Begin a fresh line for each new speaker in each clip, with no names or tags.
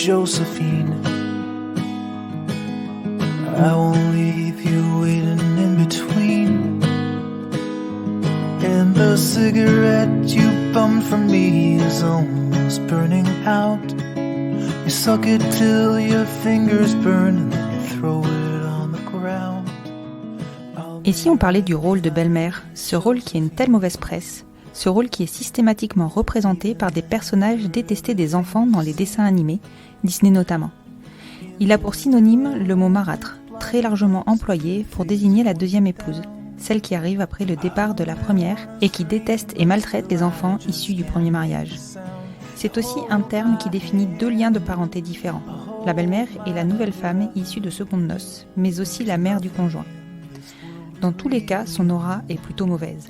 Josephine. I won't leave you waiting in between. And the cigarette you bummed from me is almost burning out. You suck it till your fingers burn and then you throw it on the ground.
Et si on parlait du rôle de belle-mère, ce rôle qui a une telle mauvaise presse, ce rôle qui est systématiquement représenté par des personnages détestés des enfants dans les dessins animés, Disney notamment. Il a pour synonyme le mot marâtre, très largement employé pour désigner la deuxième épouse, celle qui arrive après le départ de la première et qui déteste et maltraite les enfants issus du premier mariage. C'est aussi un terme qui définit deux liens de parenté différents, la belle-mère et la nouvelle femme issue de secondes noces, mais aussi la mère du conjoint. Dans tous les cas, son aura est plutôt mauvaise.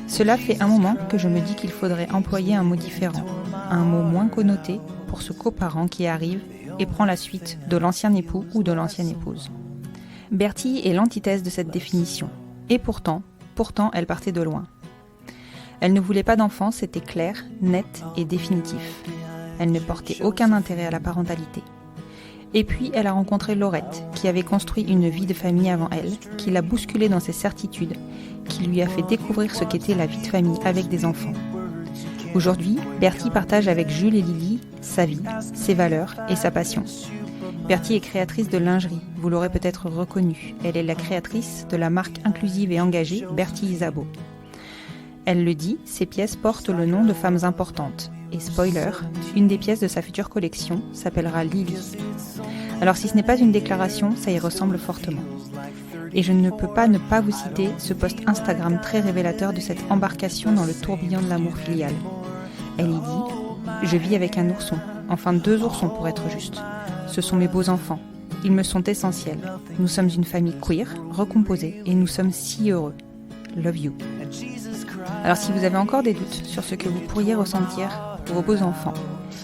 Cela fait un moment que je me dis qu'il faudrait employer un mot différent, un mot moins connoté pour ce coparent qui arrive et prend la suite de l'ancien époux ou de l'ancienne épouse. Bertie est l'antithèse de cette définition. Et pourtant, elle partait de loin. Elle ne voulait pas d'enfant, c'était clair, net et définitif. Elle ne portait aucun intérêt à la parentalité. Et puis, elle a rencontré Laurette, qui avait construit une vie de famille avant elle, qui l'a bousculée dans ses certitudes, qui lui a fait découvrir ce qu'était la vie de famille avec des enfants. Aujourd'hui, Bertie partage avec Jules et Lily sa vie, ses valeurs et sa passion. Bertie est créatrice de lingerie, vous l'aurez peut-être reconnue. Elle est la créatrice de la marque inclusive et engagée Bertie Isabeau. Elle le dit, ses pièces portent le nom de femmes importantes. Et spoiler, une des pièces de sa future collection s'appellera Lily. Alors si ce n'est pas une déclaration, ça y ressemble fortement. Et je ne peux pas ne pas vous citer ce post Instagram très révélateur de cette embarcation dans le tourbillon de l'amour filial. Elle y dit « Je vis avec un ourson, enfin 2 oursons pour être juste. Ce sont mes beaux enfants. Ils me sont essentiels. Nous sommes une famille queer, recomposée, et nous sommes si heureux. Love you. » Alors si vous avez encore des doutes sur ce que vous pourriez ressentir pour vos beaux enfants,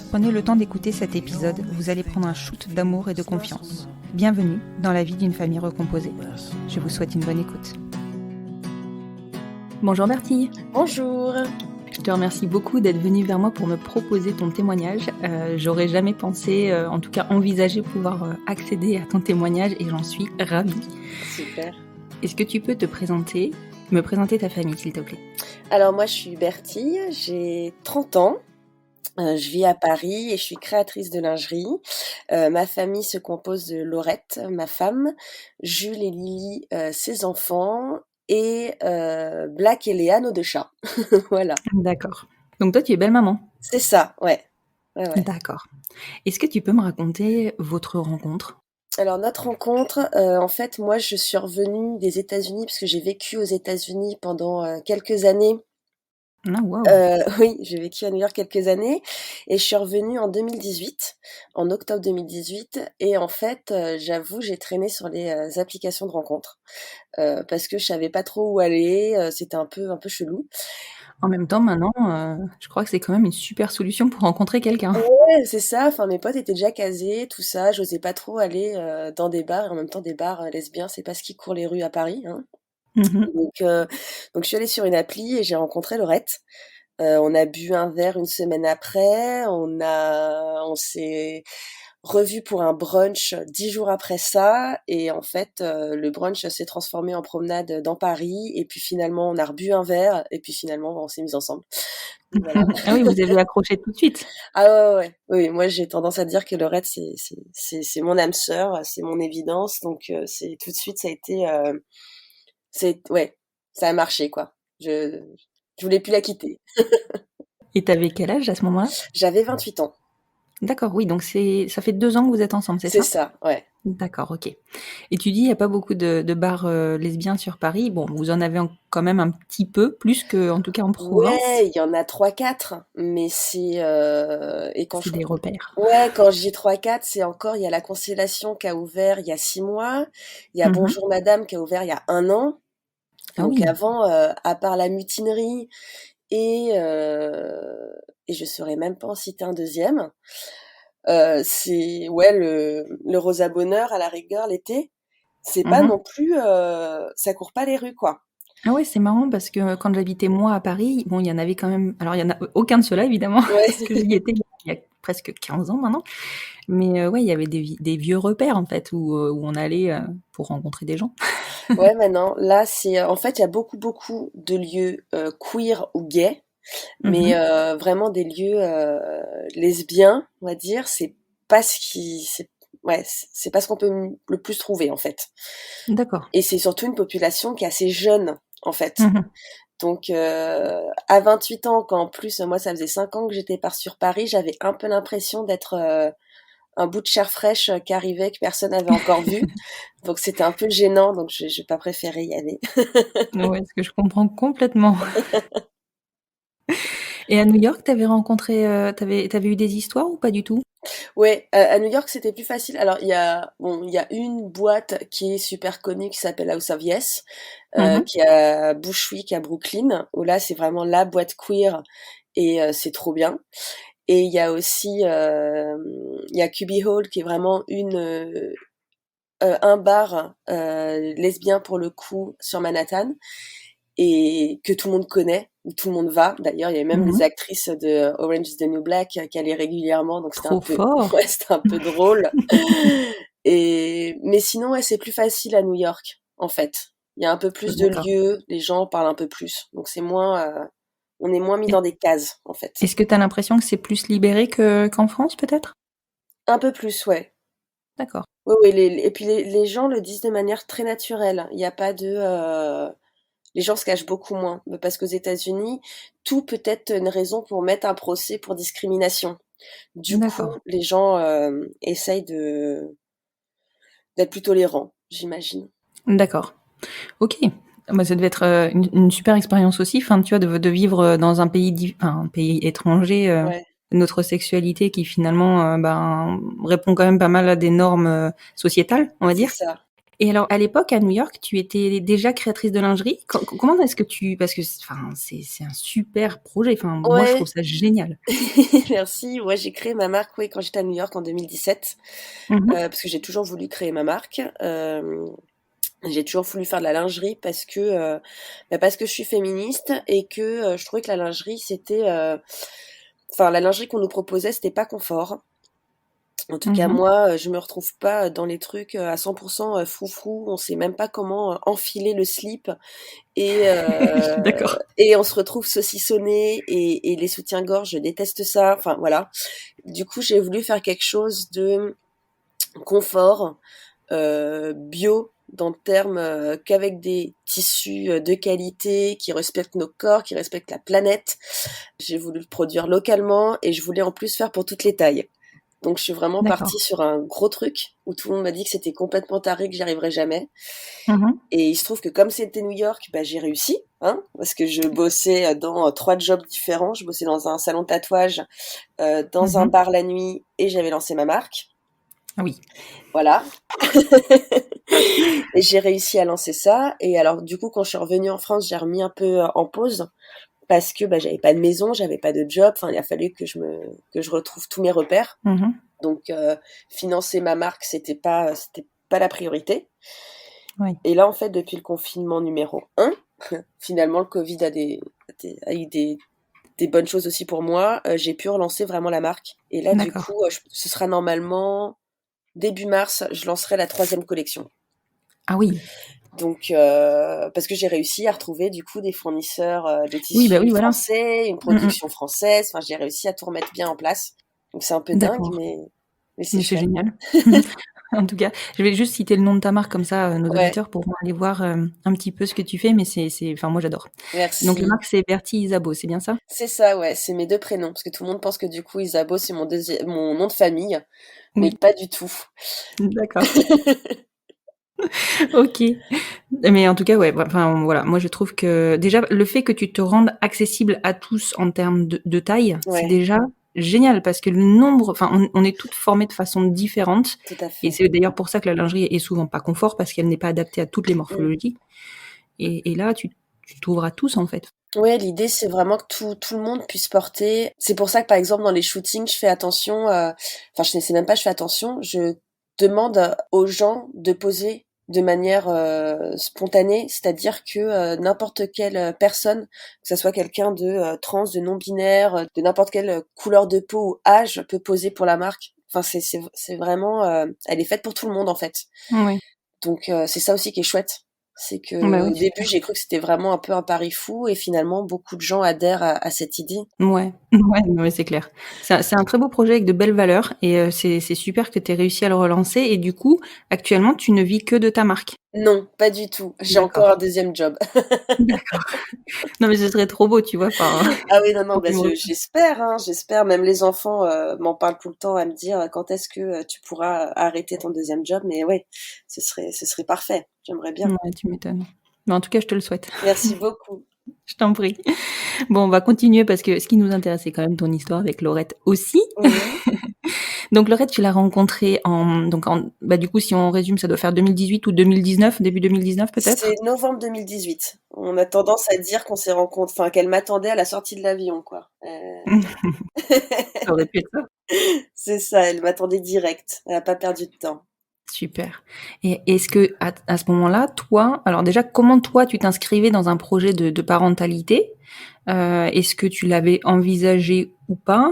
prenez le temps d'écouter cet épisode, vous allez prendre un shoot d'amour et de confiance. Bienvenue dans la vie d'une famille recomposée. Je vous souhaite une bonne écoute. Bonjour Bertie.
Bonjour.
Je te remercie beaucoup d'être venue vers moi pour me proposer ton témoignage. J'aurais jamais pensé, en tout cas envisagé pouvoir accéder à ton témoignage et j'en suis ravie.
Super.
Est-ce que tu peux me présenter ta famille s'il te plaît?
Alors moi je suis Bertie, j'ai 30 ans. Je vis à Paris et je suis créatrice de lingerie. Ma famille se compose de Laurette, ma femme, Jules et Lily, ses enfants, et Black et Léa, nos 2 chats. Voilà.
D'accord. Donc toi tu es belle maman?
C'est ça, ouais.
D'accord. Est-ce que tu peux me raconter votre rencontre?
Alors notre rencontre, en fait moi je suis revenue des États-Unis parce que j'ai vécu aux États-Unis pendant quelques années.
Ah wow.
Oui, j'ai vécu à New York quelques années et je suis revenue en 2018, en octobre 2018 et en fait, j'avoue, j'ai traîné sur les applications de rencontres, parce que je savais pas trop où aller, c'était un peu chelou.
En même temps maintenant, je crois que c'est quand même une super solution pour rencontrer quelqu'un.
Ouais, c'est ça, enfin mes potes étaient déjà casés, tout ça, j'osais pas trop aller, dans des bars et en même temps des bars, lesbiens, c'est pas ce qui court les rues à Paris, hein.
Mmh.
Donc je suis allée sur une appli et j'ai rencontré Laurette. On a bu un verre une semaine après, on s'est revus pour un brunch 10 jours après ça et en fait, le brunch s'est transformé en promenade dans Paris et puis finalement on a rebu un verre et puis finalement on s'est mis ensemble. Voilà.
Ah oui, vous avez accroché tout de suite?
Ah ouais. Oui, moi j'ai tendance à dire que Laurette c'est mon âme sœur, c'est mon évidence donc c'est tout de suite ça a été, ouais, ça a marché quoi. Je voulais plus la quitter.
Et t'avais quel âge à ce moment-là?
J'avais 28 ans.
D'accord, oui, donc ça fait 2 ans que vous êtes ensemble, c'est ça?
C'est ça, ouais.
D'accord, OK. Et tu dis il y a pas beaucoup de bars, lesbiens sur Paris. Bon, vous en avez quand même un petit peu, plus qu'en tout cas en province?
Ouais, il y en a 3-4, mais c'est, et quand
C'est des repères.
ouais, quand je dis 3-4, c'est encore il y a la Constellation qui a ouvert il y a 6 mois, il y a
Mmh.
Bonjour Madame qui a ouvert il y a 1 an.
Ah
Donc
oui.
avant, à part la mutinerie et je saurais même pas en citer un deuxième. C'est ouais le Rosa Bonheur à la rigueur l'été, c'est pas
Mmh.
non plus, ça court pas les rues quoi.
Ah ouais, c'est marrant parce que quand j'habitais moi à Paris, bon, il y en avait quand même alors il y en a aucun de ceux-là évidemment,
Ouais.
parce que j'y étais il y a presque 15 ans maintenant. Mais ouais, il y avait des vieux repères en fait où on allait pour rencontrer des gens.
Ouais, maintenant, là, c'est en fait, il y a beaucoup, beaucoup de lieux queer ou gays, mais
Mhm.
vraiment des lieux lesbiens, on va dire. Pas ce qui, c'est, ouais, c'est pas ce qu'on peut le plus trouver en fait.
D'accord.
Et c'est surtout une population qui est assez jeune en fait.
Mhm.
Donc, à 28 ans, quand en plus, moi, ça faisait 5 ans que j'étais sur Paris, j'avais un peu l'impression d'être un bout de chair fraîche qui arrivait, que personne n'avait encore vu. Donc, c'était un peu gênant, donc j'ai pas préféré y aller.
Ouais, ce que je comprends complètement. Et à New York, t'avais eu des histoires ou pas du tout?
Ouais, à New York, c'était plus facile. Alors, il y a une boîte qui est super connue qui s'appelle House of Yes,
Mhm.
qui est à Bushwick, à Brooklyn, où là, c'est vraiment la boîte queer et c'est trop bien. Et il y a aussi, il y a Cubby Hall qui est vraiment un bar lesbien pour le coup sur Manhattan et que tout le monde connaît, où tout le monde va. D'ailleurs, il y a même les
Mhm.
actrices de Orange is the New Black qui allaient régulièrement, donc c'était un
Trop
peu,
fort.
ouais, c'était un peu drôle. Mais sinon, ouais, c'est plus facile à New York, en fait. Il y a un peu plus de
D'accord.
lieux, les gens parlent un peu plus, donc on est moins mis dans des cases, en fait.
Est-ce que tu as l'impression que c'est plus libéré qu'en France, peut-être?
Un peu plus, ouais.
D'accord.
Oui, oui, et puis les gens le disent de manière très naturelle. Il n'y a pas les gens se cachent beaucoup moins. Parce qu'aux États-Unis, tout peut être une raison pour mettre un procès pour discrimination. Du coup,
D'accord.
les gens essayent d'être plus tolérants, j'imagine.
D'accord. Ok. Bah, ça devait être une super expérience aussi, enfin, tu vois, de vivre dans un enfin, un pays étranger,
Ouais,
notre sexualité qui finalement ben, répond quand même pas mal à des normes sociétales, on va
c'est
dire.
ça.
Et alors, à l'époque, à New York, tu étais déjà créatrice de lingerie. Comment est-ce que parce que, enfin, c'est un super projet. Enfin, moi, je trouve
Ouais,
ça génial.
merci. Ouais, j'ai créé ma marque, oui, quand j'étais à New York en 2017,
Mhm.
parce que j'ai toujours voulu créer ma marque. J'ai toujours voulu faire de la lingerie parce que je suis féministe et que je trouvais que la lingerie enfin la lingerie qu'on nous proposait c'était pas confort. En tout cas
Mhm.
moi je me retrouve pas dans les trucs à 100% froufrou, on sait même pas comment enfiler le slip
D'accord.
et on se retrouve saucissonné et les soutiens-gorge je déteste ça. Enfin voilà. Du coup j'ai voulu faire quelque chose de confort bio dans le terme qu'avec des tissus de qualité qui respectent nos corps, qui respectent la planète. J'ai voulu le produire localement et je voulais en plus faire pour toutes les tailles. Donc je suis vraiment
D'accord.
partie sur un gros truc où tout le monde m'a dit que c'était complètement taré, que j'y arriverais jamais.
Mhm.
Et il se trouve que comme c'était New York, bah, j'ai réussi, hein, parce que je bossais dans 3 jobs différents. Je bossais dans un salon de tatouage, dans un
Mhm.
bar la nuit et j'avais lancé ma marque.
Ah oui.
Voilà. Et j'ai réussi à lancer ça. Et alors, du coup, quand je suis revenue en France, j'ai remis un peu en pause parce que bah, j'avais pas de maison, j'avais pas de job. Enfin, il a fallu que je retrouve tous mes repères.
Mhm.
Donc, financer ma marque, c'était pas la priorité.
Oui.
Et là, en fait, depuis le confinement numéro 1, finalement, le Covid a eu des bonnes choses aussi pour moi. J'ai pu relancer vraiment la marque. Et là, du
D'accord.
coup, ce sera normalement début mars, je lancerai la 3e collection.
Ah oui.
Donc, parce que j'ai réussi à retrouver du coup des fournisseurs de
Oui, bah
tissus
oui, voilà.
français, une
Mm, mm.
production française. Enfin, j'ai réussi à tout remettre bien en place. Donc c'est un peu dingue,
D'accord.
mais c'est
Mais c'est
chouette.
génial. En tout cas, je vais juste citer le nom de ta marque, comme ça, nos
Ouais,
auditeurs pourront aller voir un petit peu ce que tu fais, mais enfin, moi, j'adore. Donc, la
merci.
marque, c'est Bertie Isabeau, c'est bien ça?
C'est ça, ouais, c'est mes 2 prénoms, parce que tout le monde pense que du coup Isabeau c'est mon nom de famille, mais
Oui,
pas du tout.
d'accord. Ok. Mais en tout cas, ouais, enfin, voilà, moi, je trouve que déjà, le fait que tu te rendes accessible à tous en termes de taille, c'est
Ouais,
déjà génial, parce que le nombre, enfin, on est toutes formées de façon différente,
tout à
et
fait.
c'est d'ailleurs pour ça que la lingerie est souvent pas confort, parce qu'elle n'est pas adaptée à toutes les
Mm.
morphologies. Et là, tu t'ouvres à tous, en fait.
Ouais, l'idée c'est vraiment que tout le monde puisse porter. C'est pour ça que par exemple dans les shootings, je fais attention. Enfin, je sais même pas, je fais attention. Je demande aux gens de poser de manière spontanée, c'est-à-dire que n'importe quelle personne, que ce soit quelqu'un de trans, de non-binaire, de n'importe quelle couleur de peau ou âge, peut poser pour la marque. Enfin, c'est vraiment, elle est faite pour tout le monde en fait.
Oui.
Donc c'est ça aussi qui est chouette. C'est que
Bah oui,
au début j'ai cru que c'était vraiment un peu un pari fou et finalement beaucoup de gens adhèrent à cette idée.
ouais, ouais, non, mais c'est clair. C'est un très beau projet avec de belles valeurs et c'est super que tu aies réussi à le relancer et du coup, actuellement, tu ne vis que de ta marque?
Non, pas du tout. J'ai encore
D'accord,
un deuxième job.
d'accord. Non, mais ce serait trop beau, tu vois? Enfin,
Ah oui, non, non,
quand
bah,
tu me
j'espère, hein, j'espère. Même les enfants m'en parlent tout le temps à me dire quand est-ce que tu pourras arrêter ton deuxième job. Mais ouais, ce serait parfait. J'aimerais bien.
ouais, tu m'étonnes. Mais en tout cas, je te le souhaite.
Merci beaucoup.
Je t'en prie. Bon, on va continuer parce que ce qui nous intéresse, c'est quand même ton histoire avec Laurette aussi.
Oui.
Donc Laurette, tu l'as rencontrée bah du coup, si on résume, ça doit faire 2018 ou 2019, début 2019 peut-être?
C'est novembre 2018. On a tendance à dire qu'on s'est rencontrés, enfin qu'elle m'attendait à la sortie de l'avion, quoi.
Ça aurait pu être ça.
C'est ça, elle m'attendait direct. Elle a pas perdu de temps.
Super. Et est-ce que à ce moment-là, toi, alors déjà, comment toi tu t'inscrivais dans un projet de parentalité? Est-ce que tu l'avais envisagé ou pas?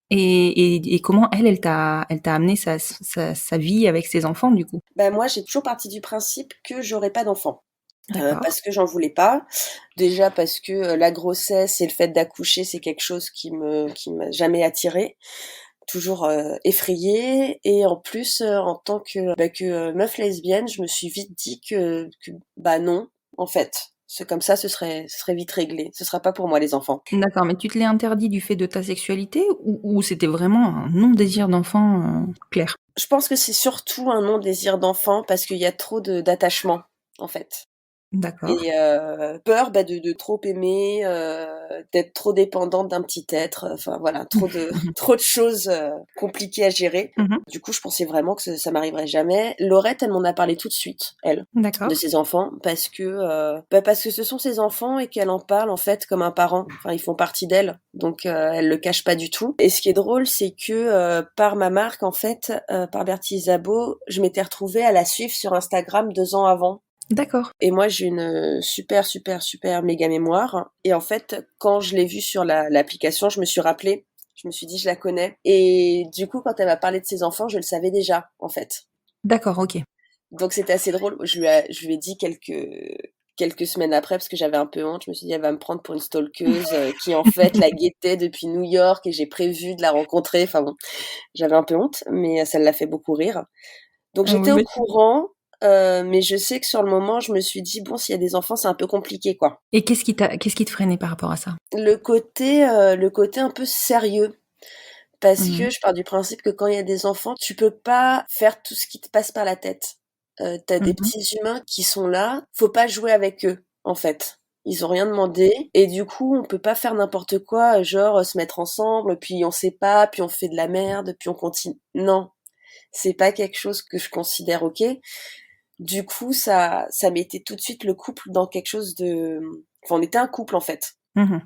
Et comment elle t'a amené sa vie avec ses enfants du coup?
Bah moi, j'ai toujours parti du principe que j'aurais pas d'enfant.
D'accord.
Parce que j'en voulais pas. Déjà parce que la grossesse et le fait d'accoucher, c'est quelque chose qui m'a jamais attirée, toujours effrayée. Et en plus, en tant que meuf lesbienne, je me suis vite dit que bah non, en fait. C'est comme ça, ce serait vite réglé. Ce sera pas pour moi les enfants.
D'accord, mais tu te l'es interdit du fait de ta sexualité ou c'était vraiment un non-désir d'enfant clair?
Je pense que c'est surtout un non-désir d'enfant parce qu'il y a trop de d'attachement, en fait.
D'accord.
Et peur, bah, de trop aimer, d'être trop dépendante d'un petit être, enfin voilà, trop de trop de choses, compliquées à gérer.
Mmh.
Du coup, je pensais vraiment que ça m'arriverait jamais. Laurette, elle m'en a parlé tout de suite, elle, de
D'accord.
ses enfants, parce que ce sont ses enfants et qu'elle en parle, en fait, comme un parent. Enfin, ils font partie d'elle, donc elle le cache pas du tout. Et ce qui est drôle, c'est que, par ma marque, en fait, par Bertie Isabeau, je m'étais retrouvée à la suivre sur Instagram 2 ans avant.
D'accord.
Et moi, j'ai une super, super, super méga mémoire. Et en fait, quand je l'ai vue sur l'application, je me suis rappelée. Je me suis dit, je la connais. Et du coup, quand elle m'a parlé de ses enfants, je le savais déjà, en fait.
D'accord, OK.
Donc c'était assez drôle. Je lui ai dit quelques semaines après, parce que j'avais un peu honte. Je me suis dit, elle va me prendre pour une stalkeuse qui, en fait, la guettait depuis New York et j'ai prévu de la rencontrer. Enfin bon, j'avais un peu honte, mais ça l'a fait beaucoup rire. Donc
Ah oui,
j'étais au
bah,
courant, mais je sais que sur le moment, je me suis dit: «Bon, s'il y a des enfants, c'est un peu compliqué, quoi».
et qu'est-ce qui te freinait par rapport à ça?
Le côté un peu sérieux, parce
Mmh.
que je pars du principe que quand il y a des enfants, tu peux pas faire tout ce qui te passe par la tête. Tu des
Mmh.
petits humains qui sont là, faut pas jouer avec eux, en fait. Ils ont rien demandé et du coup, on peut pas faire n'importe quoi, genre, se mettre ensemble, puis on sait pas, puis on fait de la merde, puis on continue. Non, c'est pas quelque chose que je considère OK. Du coup, ça mettait tout de suite le couple dans quelque chose de, enfin, on était un couple, en fait.
Mmh.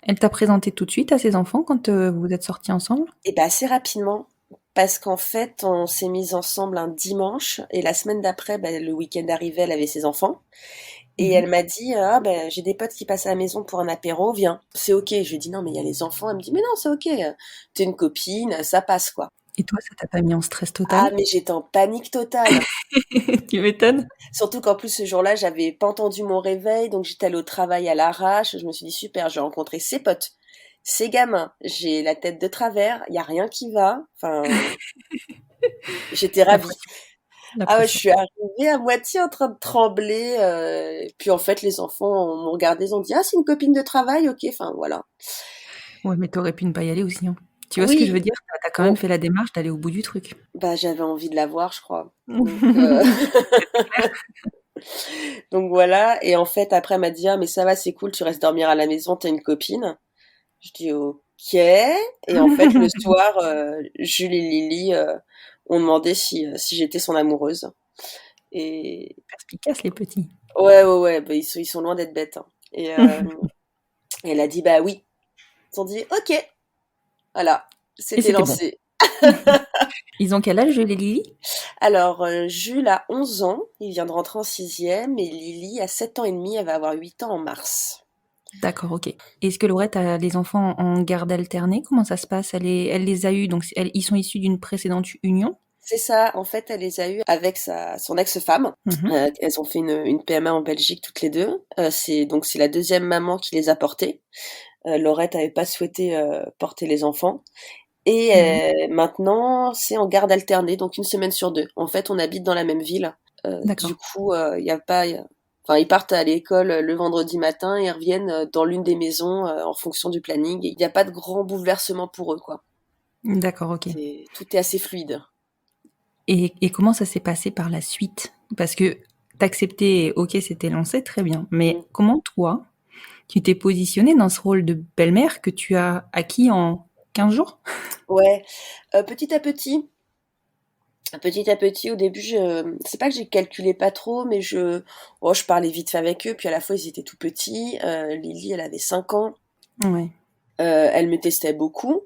Elle t'a présenté tout de suite à ses enfants quand, vous êtes sortis ensemble?
Et bah, assez rapidement, parce qu'en fait, on s'est mis ensemble un dimanche et la semaine d'après, bah, le week-end arrivait, elle avait ses enfants et
Mmh.
elle m'a dit: «Ah bah, j'ai des potes qui passent à la maison pour un apéro, viens». «C'est OK». Je lui ai dit: «Non, mais il y a les enfants». Elle me dit: «Mais non, c'est OK, tu une copine, ça passe, quoi».
Et toi, ça t'a pas mis en stress
Ah
total?
mais j'étais en panique totale.
Tu m'étonnes.
Surtout qu'en plus ce jour-là, j'avais pas entendu mon réveil, donc j'étais allée au travail à l'arrache. Je me suis dit super, je vais rencontrer ses potes, ses gamins. J'ai la tête de travers, il y a rien qui va. Enfin, j'étais
La
ravie.
pression, la
Ah ouais, je
pression.
suis arrivée à moitié en train de trembler. Et puis en fait, les enfants m'ont regardé, ils ont dit ah c'est une copine de travail, ok. Enfin voilà.
Ouais, mais tu aurais pu ne pas y aller aussi, hein. Tu vois ce que je
Oui,
veux dire? Tu as quand même
on-
fait la démarche d'aller au bout du truc.
bah j'avais envie de la voir, je crois. Donc donc voilà. Et en fait après elle m'a dit ah mais ça va, c'est cool, tu restes dormir à la maison, t'as une copine. Je dis OK. Et en fait, le soir, Jules et Lily ont demandé si j'étais son amoureuse. Et
Perspicace les petits.
ouais, ouais, ouais, bah, ils sont loin d'être bêtes, hein. Et elle a dit bah oui. Ils ont dit OK. Voilà,
Et
c'était
c'était bon.
lancé.
Ils ont quel âge, les Lily?
Alors, Jules a 11 ans, il vient de rentrer en sixième, et Lily a 7 ans et demi, elle va avoir 8 ans en mars.
D'accord, ok. Est-ce que Laurette a les enfants en garde alternée? Comment ça se passe? Elle les a eus, donc ils sont issus d'une précédente union?
C'est ça, en fait, elle les a eus avec son ex-femme.
Mhm.
Elles ont fait une PMA en Belgique toutes les deux. C'est la deuxième maman qui les a portés. Laurette avait pas souhaité porter les enfants. Et
Mhm.
maintenant, c'est en garde alternée, donc une semaine sur deux. En fait, on habite dans la même ville. Du
D'accord.
coup, y a pas, enfin, ils partent à l'école le vendredi matin et ils reviennent dans l'une des maisons en fonction du planning. Il n'y a pas de grand bouleversement pour eux, quoi.
D'accord, ok.
Tout est assez fluide.
Et comment ça s'est passé par la suite? Parce que t'acceptais, ok, c'était lancé, très bien. Mais
Mm.
comment toi, tu t'es positionnée dans ce rôle de belle-mère que tu as acquis en 15 jours?
Ouais, petit à petit. Petit à petit, au début, c'est pas que j'ai calculé pas trop, mais je parlais vite fait avec eux, puis à la fois ils étaient tout petits. Lily, elle avait 5 ans.
Ouais.
Elle me testait beaucoup,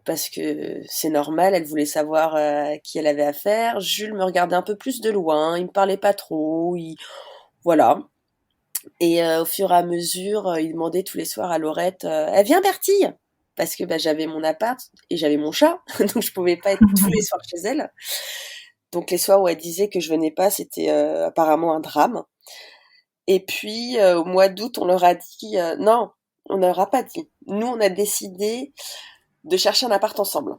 parce que c'est normal, elle voulait savoir à qui elle avait affaire. Jules me regardait un peu plus de loin, il me parlait pas trop, voilà. Et au fur et à mesure, il demandait tous les soirs à Laurette, elle vient Bertille? Parce que bah, j'avais mon appart et j'avais mon chat, donc je pouvais pas être tous les soirs chez elle. Donc les soirs où elle disait que je venais pas, c'était apparemment un drame. Et puis au mois d'août, on leur a dit non, on leur a pas dit. Nous, on a décidé de chercher un appart ensemble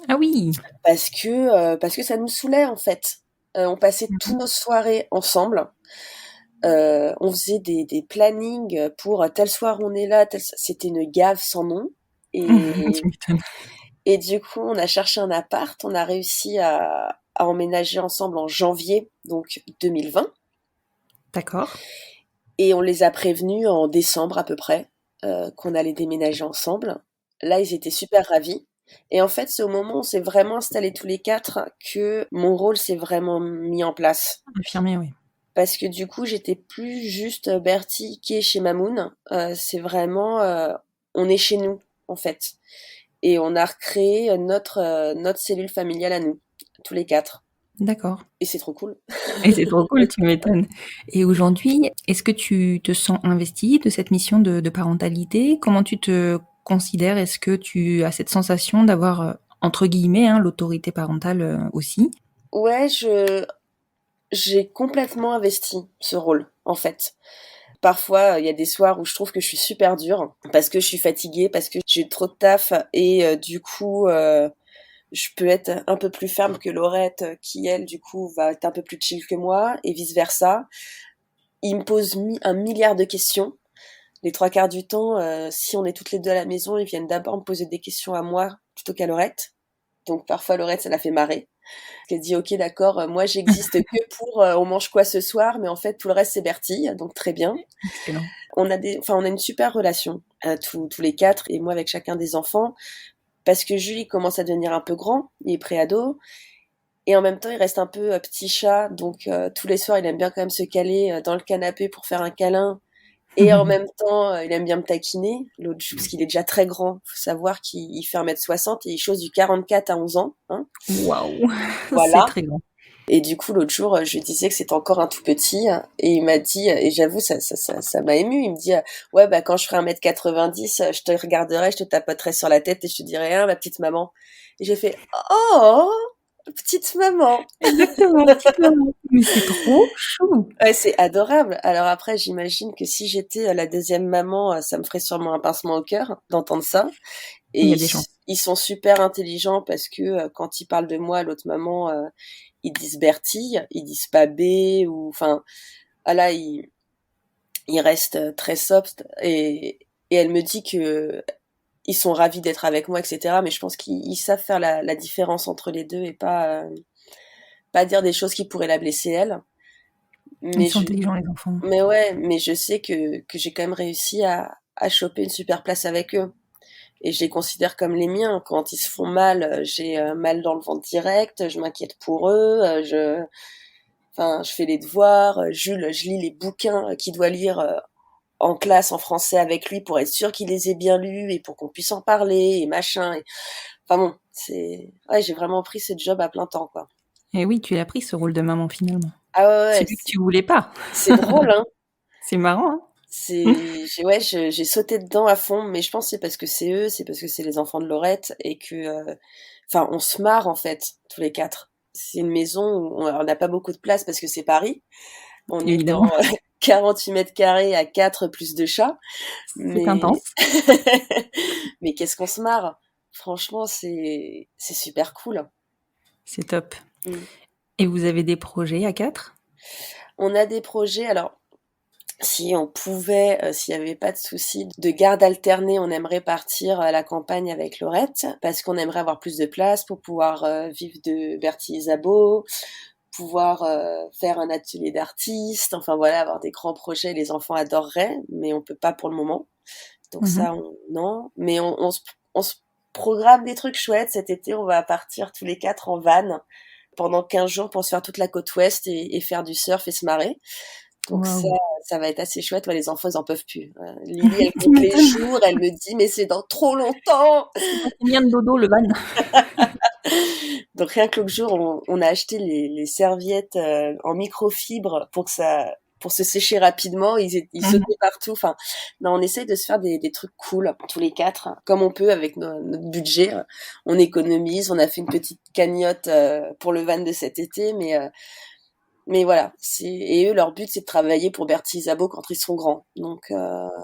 Ah oui.
parce que ça nous saoulait en fait. On passait tous nos soirées ensemble. On faisait des plannings pour tel soir on est là, c'était une gave sans nom.
Tu
Et,
m'étonnes.
et du coup, on a cherché un appart, on a réussi à emménager ensemble en janvier, donc 2020.
D'accord.
Et on les a prévenus en décembre à peu près qu'on allait déménager ensemble. Là, ils étaient super ravis. Et en fait, c'est au moment où on s'est vraiment installés tous les quatre que mon rôle s'est vraiment mis en place.
Infirmier, oui.
Parce que du coup, j'étais plus juste Bertie qui est chez Mamoun. C'est vraiment, on est chez nous, en fait. Et on a recréé notre cellule familiale à nous, tous les quatre.
D'accord.
Et c'est trop cool.
Et c'est trop cool, tu m'étonnes. Et aujourd'hui, est-ce que tu te sens investie de cette mission de parentalité? Comment tu te considères? Est-ce que tu as cette sensation d'avoir, entre guillemets, hein, l'autorité parentale aussi?
Ouais, j'ai complètement investi ce rôle, en fait. Parfois, il y a des soirs où je trouve que je suis super dure parce que je suis fatiguée, parce que j'ai trop de taf et du coup, je peux être un peu plus ferme que Laurette qui, elle, du coup, va être un peu plus chill que moi et vice-versa. Il me pose un milliard de questions. Les trois quarts du temps, si on est toutes les deux à la maison, ils viennent d'abord me poser des questions à moi plutôt qu'à Laurette. Donc parfois Laurette, ça la fait marrer. Elle dit ok d'accord, moi j'existe que pour on mange quoi ce soir, mais en fait tout le reste c'est Bertille, donc très bien.
Excellent.
On a une super relation tous les quatre et moi avec chacun des enfants parce que Julie commence à devenir un peu grand, il est préado et en même temps il reste un peu petit chat, donc tous les soirs il aime bien quand même se caler dans le canapé pour faire un câlin. Et en même temps, il aime bien me taquiner, l'autre, parce qu'il est déjà très grand. Faut savoir qu'il fait 1,60 m et il chose du 44 à 11 ans. Hein.
Waouh, c'est
Voilà.
très grand.
Et du coup, l'autre jour, je lui disais que c'était encore un tout petit. Et il m'a dit, et j'avoue, ça m'a ému. Il me dit, ouais, bah, quand je ferai 1,90 m, je te regarderai, je te tapoterai sur la tête et je te dirai, hein, ma petite maman. Et j'ai fait, oh, petite maman.
Exactement, petite maman. Mais c'est trop chou.
Ouais, c'est adorable. Alors après, j'imagine que si j'étais la deuxième maman, ça me ferait sûrement un pincement au cœur d'entendre ça. Et
Il y a des gens.
ils sont super intelligents parce que quand ils parlent de moi, l'autre maman, ils disent Bertille, ils disent pas B ou enfin, voilà, ils restent très soft et elle me dit que ils sont ravis d'être avec moi, etc. Mais je pense qu'ils savent faire la différence entre les deux et pas dire des choses qui pourraient la blesser elle.
Ils
Mais
sont intelligents, les enfants.
mais ouais, mais je sais que j'ai quand même réussi à choper une super place avec eux. Et je les considère comme les miens. Quand ils se font mal, j'ai mal dans le ventre direct, je m'inquiète pour eux, enfin, je fais les devoirs, Jules, je lis les bouquins qu'il doit lire en classe en français avec lui pour être sûr qu'il les ait bien lus et pour qu'on puisse en parler et machin. Enfin bon, ouais, j'ai vraiment pris ce job à plein temps, quoi.
Et oui, tu l'as pris ce rôle de maman finalement.
Ah ouais, ouais,
Celui que tu voulais pas.
c'est drôle, hein.
C'est marrant, hein?
J'ai sauté dedans à fond, mais je pense que c'est parce que c'est eux, c'est parce que c'est les enfants de Laurette et que, enfin, on se marre en fait, tous les quatre. C'est une maison où on n'a pas beaucoup de place parce que c'est Paris. On est dans
Évidemment,
48 mètres carrés à 4 plus 2 chats,
c'est
mais
intense.
mais qu'est-ce qu'on se marre. Franchement, c'est super cool.
C'est top.
Mm.
Et vous avez des projets à 4?
On a des projets, alors si on pouvait, s'il y avait pas de souci de garde alternée, on aimerait partir à la campagne avec Laurette parce qu'on aimerait avoir plus de place pour pouvoir vivre de Bertille Isabeau, pouvoir faire un atelier d'artistes, enfin voilà, avoir des grands projets. Les enfants adoreraient, mais on peut pas pour le moment. Donc
Mmh.
ça, non. Mais on se programme des trucs chouettes. Cet été, on va partir tous les quatre en van pendant 15 jours pour se faire toute la côte ouest et faire du surf et se marrer. Donc
Waouh!
ça va être assez chouette. Ouais, les enfants, ils en peuvent plus. Lily, elle
Tu
compte les
m'étonnes.
jours. Elle me dit, mais c'est dans trop longtemps.
C'est dans combien de dodo le van?
Donc rien que l'autre jour, on a acheté les serviettes en microfibre pour se sécher rapidement. Ils
Mmh.
sautaient partout. Enfin, non, on essaye de se faire des trucs cool tous les quatre, comme on peut avec notre budget. On économise. On a fait une petite cagnotte pour le van de cet été, mais voilà. Et eux, leur but, c'est de travailler pour Bertie Isabeau quand ils sont grands. Donc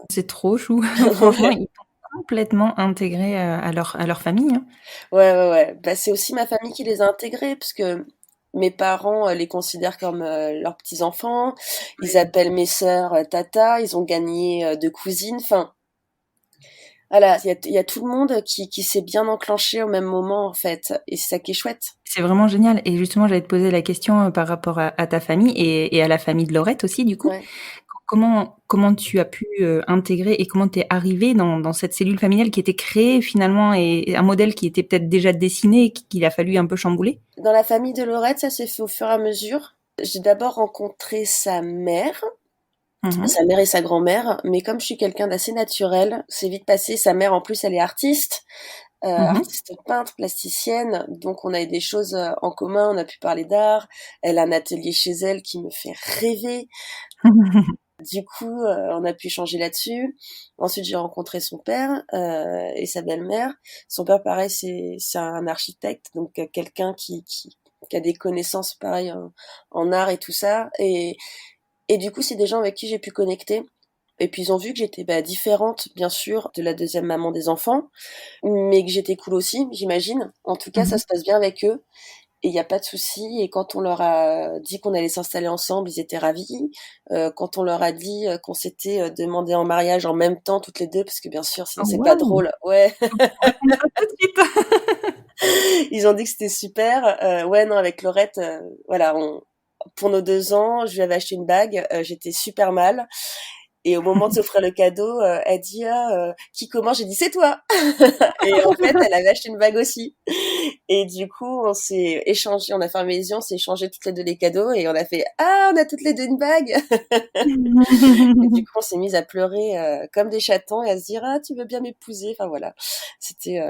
C'est trop chou. Franchement, ils sont complètement intégrés, à leur famille, hein.
ouais, ouais, ouais. Bah, c'est aussi ma famille qui les a intégrés, parce que mes parents les considèrent comme leurs petits-enfants. Ils appellent mes sœurs tata. Ils ont gagné deux cousines. Enfin, voilà, il y a tout le monde qui s'est bien enclenché au même moment, en fait. Et c'est ça qui est chouette.
C'est vraiment génial et justement, j'allais te poser la question, par rapport à ta famille et à la famille de Laurette aussi du coup.
Ouais.
Comment tu as pu, intégrer et comment tu es arrivée dans cette cellule familiale qui était créée finalement et un modèle qui était peut-être déjà dessiné et qu'il a fallu un peu chambouler?
Dans la famille de Laurette, ça s'est fait au fur et à mesure. J'ai d'abord rencontré
Mmh.
sa mère et sa grand-mère, mais comme je suis quelqu'un d'assez naturel, c'est vite passé. Sa mère, en plus, elle est artiste.
Mmh.
Artiste peintre, plasticienne, donc on a eu des choses en commun, on a pu parler d'art. Elle a un atelier chez elle qui me fait rêver. Du coup, on a pu échanger là-dessus. Ensuite, j'ai rencontré son père et sa belle-mère. Son père, pareil, c'est un architecte, donc quelqu'un qui a des connaissances pareil en art et tout ça. Et du coup, c'est des gens avec qui j'ai pu connecter. Et puis ils ont vu que j'étais différente, bien sûr, de la deuxième maman des enfants, mais que j'étais cool aussi, j'imagine. En tout cas, ça
Mmh.
se passe bien avec eux et il n'y a pas de souci. Et quand on leur a dit qu'on allait s'installer ensemble, ils étaient ravis. Quand on leur a dit qu'on s'était demandé en mariage en même temps, toutes les deux, parce que bien sûr, sinon
Oh
c'est pas
waouh!
drôle. Ouais,
Faut que tu me racontes ça tout de suite.
ils ont dit que c'était super. Ouais, non, avec Laurette, voilà, pour nos 2 ans, je lui avais acheté une bague. J'étais super mal. Et au moment de s'offrir le cadeau, elle dit ah, qui commence? J'ai dit c'est toi. Et en fait, elle avait acheté une bague aussi. Et du coup, on s'est échangé, on a fermé les yeux, on s'est échangé toutes les deux les cadeaux et on a fait ah, on a toutes les deux une bague. Et du coup, on s'est mis à pleurer comme des chatons et à se dire ah, tu veux bien m'épouser. Enfin voilà, c'était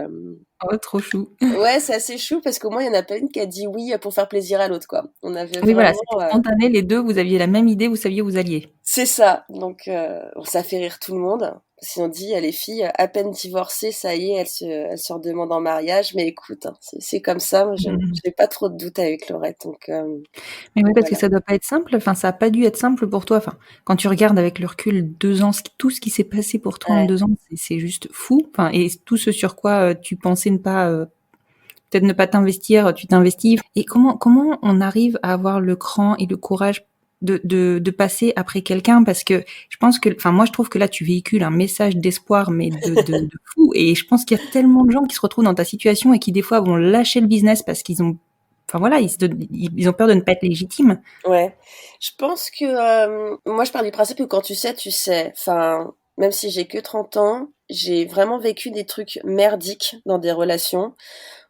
Oh trop chou.
ouais, c'est assez chou parce qu'au moins il y en a pas une qui a dit oui pour faire plaisir à l'autre quoi. On avait
Oui voilà,
vraiment
c'était spontané, les 2 vous aviez la même idée, vous saviez où vous alliez.
c'est ça. Donc ça fait rire tout le monde. Si on dit les filles à peine divorcées, ça y est, elles se redemandent en mariage. Mais écoute, hein, c'est comme ça. Moi,
Mmh.
j'ai pas trop de doutes avec Laurette. Donc
Mais oui, parce que
voilà.
ça doit pas être simple. Enfin, ça a pas dû être simple pour toi. Enfin, quand tu regardes avec le recul 2 ans, tout ce qui s'est passé pour toi en
Ouais.
2 ans, c'est juste fou. Enfin, et tout ce sur quoi tu pensais ne pas, peut-être ne pas t'investir, tu t'investis. Et comment on arrive à avoir le cran et le courage de passer après quelqu'un? Parce que je pense que, enfin, moi, je trouve que là, tu véhicules un message d'espoir, mais de fou. Et je pense qu'il y a tellement de gens qui se retrouvent dans ta situation et qui, des fois, vont lâcher le business parce qu'ils ont, enfin voilà, ils ont peur de ne pas être légitimes.
Ouais. Je pense que moi, je pars du principe que quand tu sais, tu sais. Enfin, même si j'ai que 30 ans, j'ai vraiment vécu des trucs merdiques dans des relations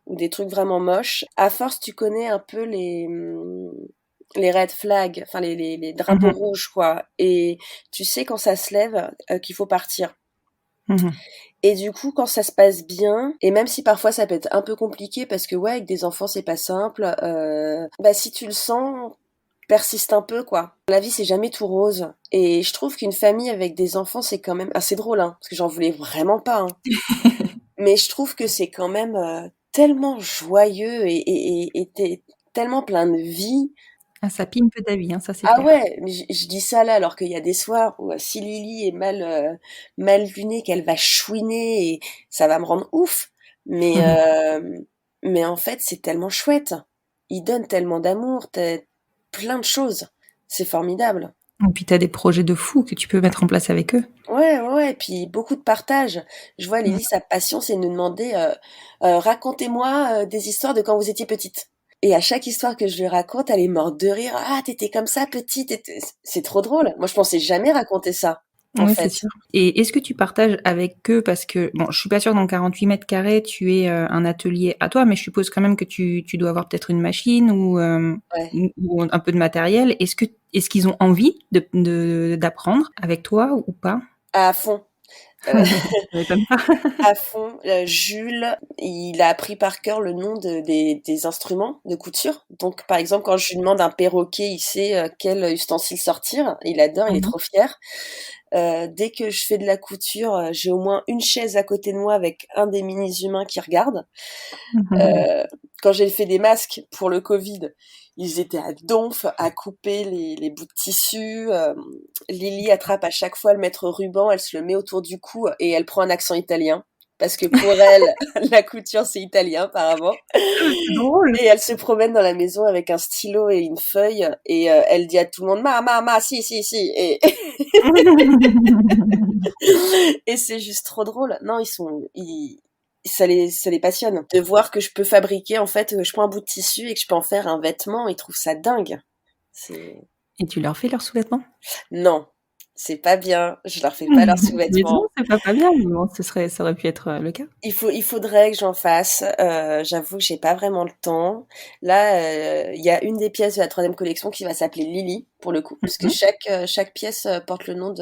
ou des trucs vraiment moches. À force, tu connais un peu les red flags, enfin les drapeaux
Mhm.
rouges, quoi. Et tu sais quand ça se lève qu'il faut partir.
Mhm.
Et du coup, quand ça se passe bien, et même si parfois ça peut être un peu compliqué parce que ouais, avec des enfants c'est pas simple, bah si tu le sens, persiste un peu quoi. La vie c'est jamais tout rose. Et je trouve qu'une famille avec des enfants c'est quand même assez drôle, hein, parce que j'en voulais vraiment pas. Hein. Mais je trouve que c'est quand même tellement joyeux et tellement plein de vie.
Ah, ça pimpe ta vie, hein, ça c'est
Ah
clair.
ouais, mais je dis ça là alors qu'il y a des soirs où si Lily est mal lunée, qu'elle va chouiner et ça va me rendre ouf. Mais mais en fait c'est tellement chouette. Ils donnent tellement d'amour, plein de choses. C'est formidable.
Et puis t'as des projets de fou que tu peux mettre en place avec eux.
Ouais, ouais, ouais. Et puis beaucoup de partage. Je vois
Mm.
Lily, sa passion, c'est de nous demander racontez-moi des histoires de quand vous étiez petite. Et à chaque histoire que je lui raconte, elle est morte de rire. Ah, t'étais comme ça, petite. C'est trop drôle. Moi, je pensais jamais raconter ça, en
Oui, c'est
fait.
sûr. Et est-ce que tu partages avec eux, parce que, bon, je suis pas sûre, dans 48 mètres carrés, tu es un atelier à toi, mais je suppose quand même que tu dois avoir peut-être une machine
Ouais,
ou un peu de matériel. Est-ce qu'ils ont envie d'apprendre avec toi ou pas?
à fond. Euh,
Ça m'étonne pas.
à fond. Jules, il a appris par cœur le nom des instruments de couture. Donc, par exemple, quand je lui demande un perroquet, il sait quel ustensile sortir. Il adore, il est
Mhm.
trop fier. Dès que je fais de la couture, j'ai au moins une chaise à côté de moi avec un des mini-humains qui regarde. Euh, Quand j'ai fait des masques pour le Covid, ils étaient à donf à couper les bouts de tissu. Lily attrape à chaque fois le maître ruban, elle se le met autour du cou et elle prend un accent italien. Parce que pour elle, la couture, c'est italien, apparemment.
C'est drôle.
Et elle se promène dans la maison avec un stylo et une feuille. Et elle dit à tout le monde, ma, si, si, si. Et, et c'est juste trop drôle. Non, ça les passionne. De voir que je peux fabriquer, en fait, je prends un bout de tissu et que je peux en faire un vêtement, ils trouvent ça dingue. C'est,
Et tu leur fais leurs sous-vêtements?
non, c'est pas bien. Je leur fais pas leurs
Mais non,
sous-vêtements.
c'est pas bien, mais bon, ça aurait pu être le cas.
Il faudrait que j'en fasse. J'avoue que j'ai pas vraiment le temps. Là, il y a une des pièces de la troisième collection qui va s'appeler Lily, pour le coup, parce que
Mhm.
chaque pièce porte le nom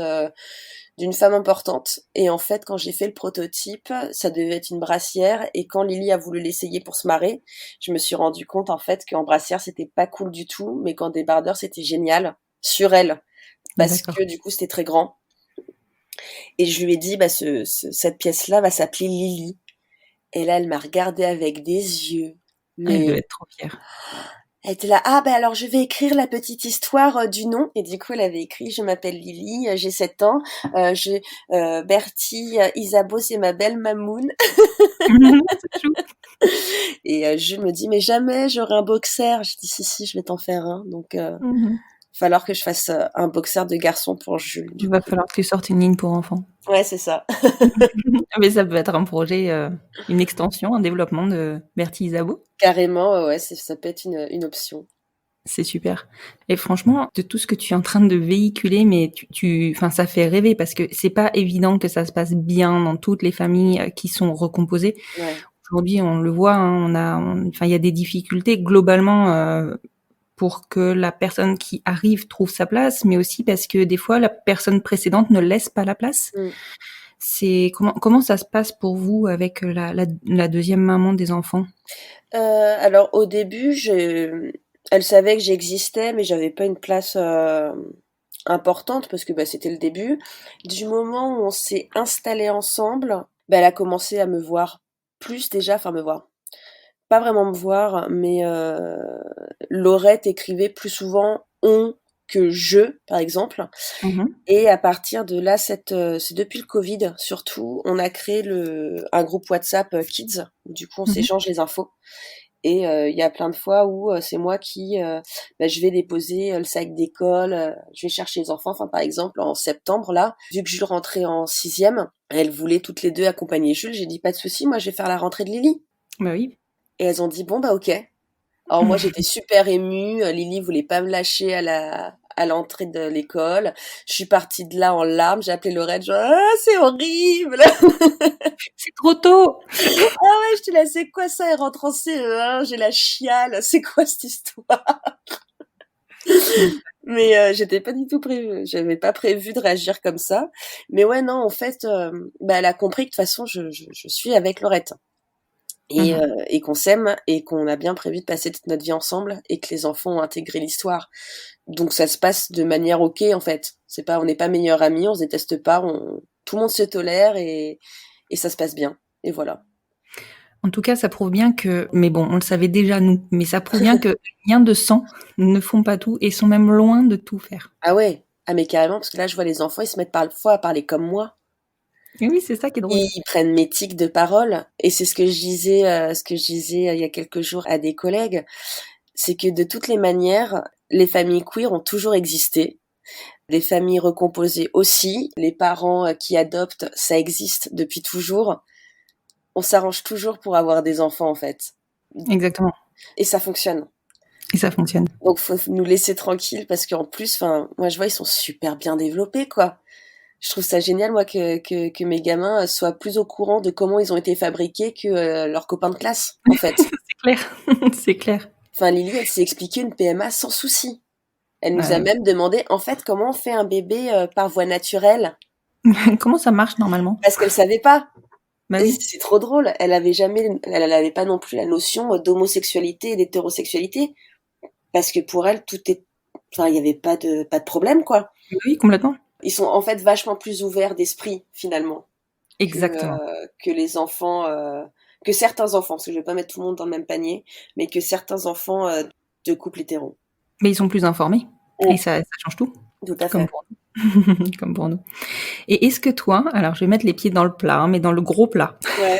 d'une femme importante. Et en fait, quand j'ai fait le prototype, ça devait être une brassière. Et quand Lily a voulu l'essayer pour se marrer, je me suis rendu compte en fait qu'en brassière c'était pas cool du tout, mais qu'en débardeur c'était génial sur elle parce
D'accord.
que du coup c'était très grand. Et je lui ai dit, bah cette pièce-là va s'appeler Lily. Et là, elle m'a regardée avec des yeux.
Elle
Mais
doit être trop fière.
elle était là, ah ben alors je vais écrire la petite histoire du nom. Et du coup, elle avait écrit, je m'appelle Lily, j'ai 7 ans, Bertie, Isabeau, c'est ma belle mamoun.
C'est chou.
Et Jules me dit, mais jamais j'aurai un boxer. Je dis, si, si, je vais t'en faire un. Donc,
Mhm.
falloir que je fasse un boxer de garçon pour Jules, du
Il va
coup.
falloir que tu sortes une ligne pour enfants.
Ouais, c'est ça.
Mais ça peut être un projet, une extension, un développement de Bertie Isabeau.
Carrément, ouais, ça peut être une option.
C'est super. Et franchement, de tout ce que tu es en train de véhiculer, mais enfin, ça fait rêver parce que c'est pas évident que ça se passe bien dans toutes les familles qui sont recomposées.
Ouais.
Aujourd'hui, on le voit, hein, enfin, il y a des difficultés globalement pour que la personne qui arrive trouve sa place, mais aussi parce que des fois, la personne précédente ne laisse pas la place.
Mm.
C'est comment ça se passe pour vous avec la deuxième maman des enfants?
Alors au début, elle savait que j'existais, mais j'avais pas une place importante parce que bah, c'était le début. Du moment où on s'est installés ensemble, bah, elle a commencé à me voir plus déjà, enfin me voir, pas vraiment me voir, mais Laurette écrivait plus souvent on que je, par exemple.
Mhm.
Et à partir de là, c'est depuis le Covid surtout, on a créé un groupe WhatsApp Kids, où du coup on
Mhm.
s'échange les infos. Et il y a plein de fois où c'est moi qui bah, je vais déposer le sac d'école, je vais chercher les enfants. Enfin, par exemple, en septembre, là, vu que Jules rentrait en sixième, elles voulaient toutes les deux accompagner Jules. J'ai dit, pas de souci, moi je vais faire la rentrée de Lily.
Bah oui.
Et elles ont dit, bon, bah ok. Alors moi, j'étais super émue. Lily voulait pas me lâcher à l'entrée de l'école. Je suis partie de là en larmes. J'ai appelé Lorette, genre, ah, c'est horrible!
C'est trop tôt.
Ah ouais, je te là, c'est quoi ça? Elle rentre en CE1, j'ai la chiale. C'est quoi cette histoire? Mais j'étais pas du tout prévu. J'avais pas prévu de réagir comme ça. Mais ouais, non, en fait, elle a compris que de toute façon, je suis avec Laurette
Mhm.
et qu'on s'aime et qu'on a bien prévu de passer toute notre vie ensemble et que les enfants ont intégré l'histoire. Donc ça se passe de manière ok en fait. C'est pas, on n'est pas meilleurs amis, on se déteste pas, tout le monde se tolère et ça se passe bien. Et voilà.
En tout cas, ça prouve bien que, mais bon, on le savait déjà nous, mais ça prouve bien que les liens de sang ne font pas tout et sont même loin de tout faire.
Ah ouais, ah mais carrément, parce que là je vois les enfants, ils se mettent parfois à parler comme moi.
Et oui, c'est ça qui est drôle.
Ils prennent mes tics de parole et c'est ce que je disais il y a quelques jours à des collègues, c'est que de toutes les manières, les familles queer ont toujours existé. Les familles recomposées aussi, les parents qui adoptent, ça existe depuis toujours. On s'arrange toujours pour avoir des enfants en fait.
Exactement.
Et ça fonctionne.
Et ça fonctionne.
Donc faut nous laisser tranquilles parce qu'en plus, enfin, moi je vois ils sont super bien développés quoi. Je trouve ça génial moi que mes gamins soient plus au courant de comment ils ont été fabriqués que leurs copains de classe en fait.
C'est clair. C'est clair.
Enfin Lily elle s'est expliqué une PMA sans souci. Elle nous a
Ouais.
même demandé en fait comment on fait un bébé par voie naturelle
Comment ça marche normalement?
parce qu'elle savait pas.
Bah
Et
oui.
c'est trop drôle. Elle avait pas non plus la notion d'homosexualité et d'hétérosexualité parce que pour elle tout est, enfin il y avait pas de problème quoi.
Oui, complètement.
Ils sont en fait vachement plus ouverts d'esprit finalement
Exactement.
que les enfants, que certains enfants, parce que je vais pas mettre tout le monde dans le même panier, mais que certains enfants de couples hétéros.
Mais ils sont plus informés. Et
Mm,
ça change tout.
tout à
Comme
fait.
pour nous. Comme pour nous. Et est-ce que toi, alors je vais mettre les pieds dans le plat, hein, mais dans le gros plat,
Ouais.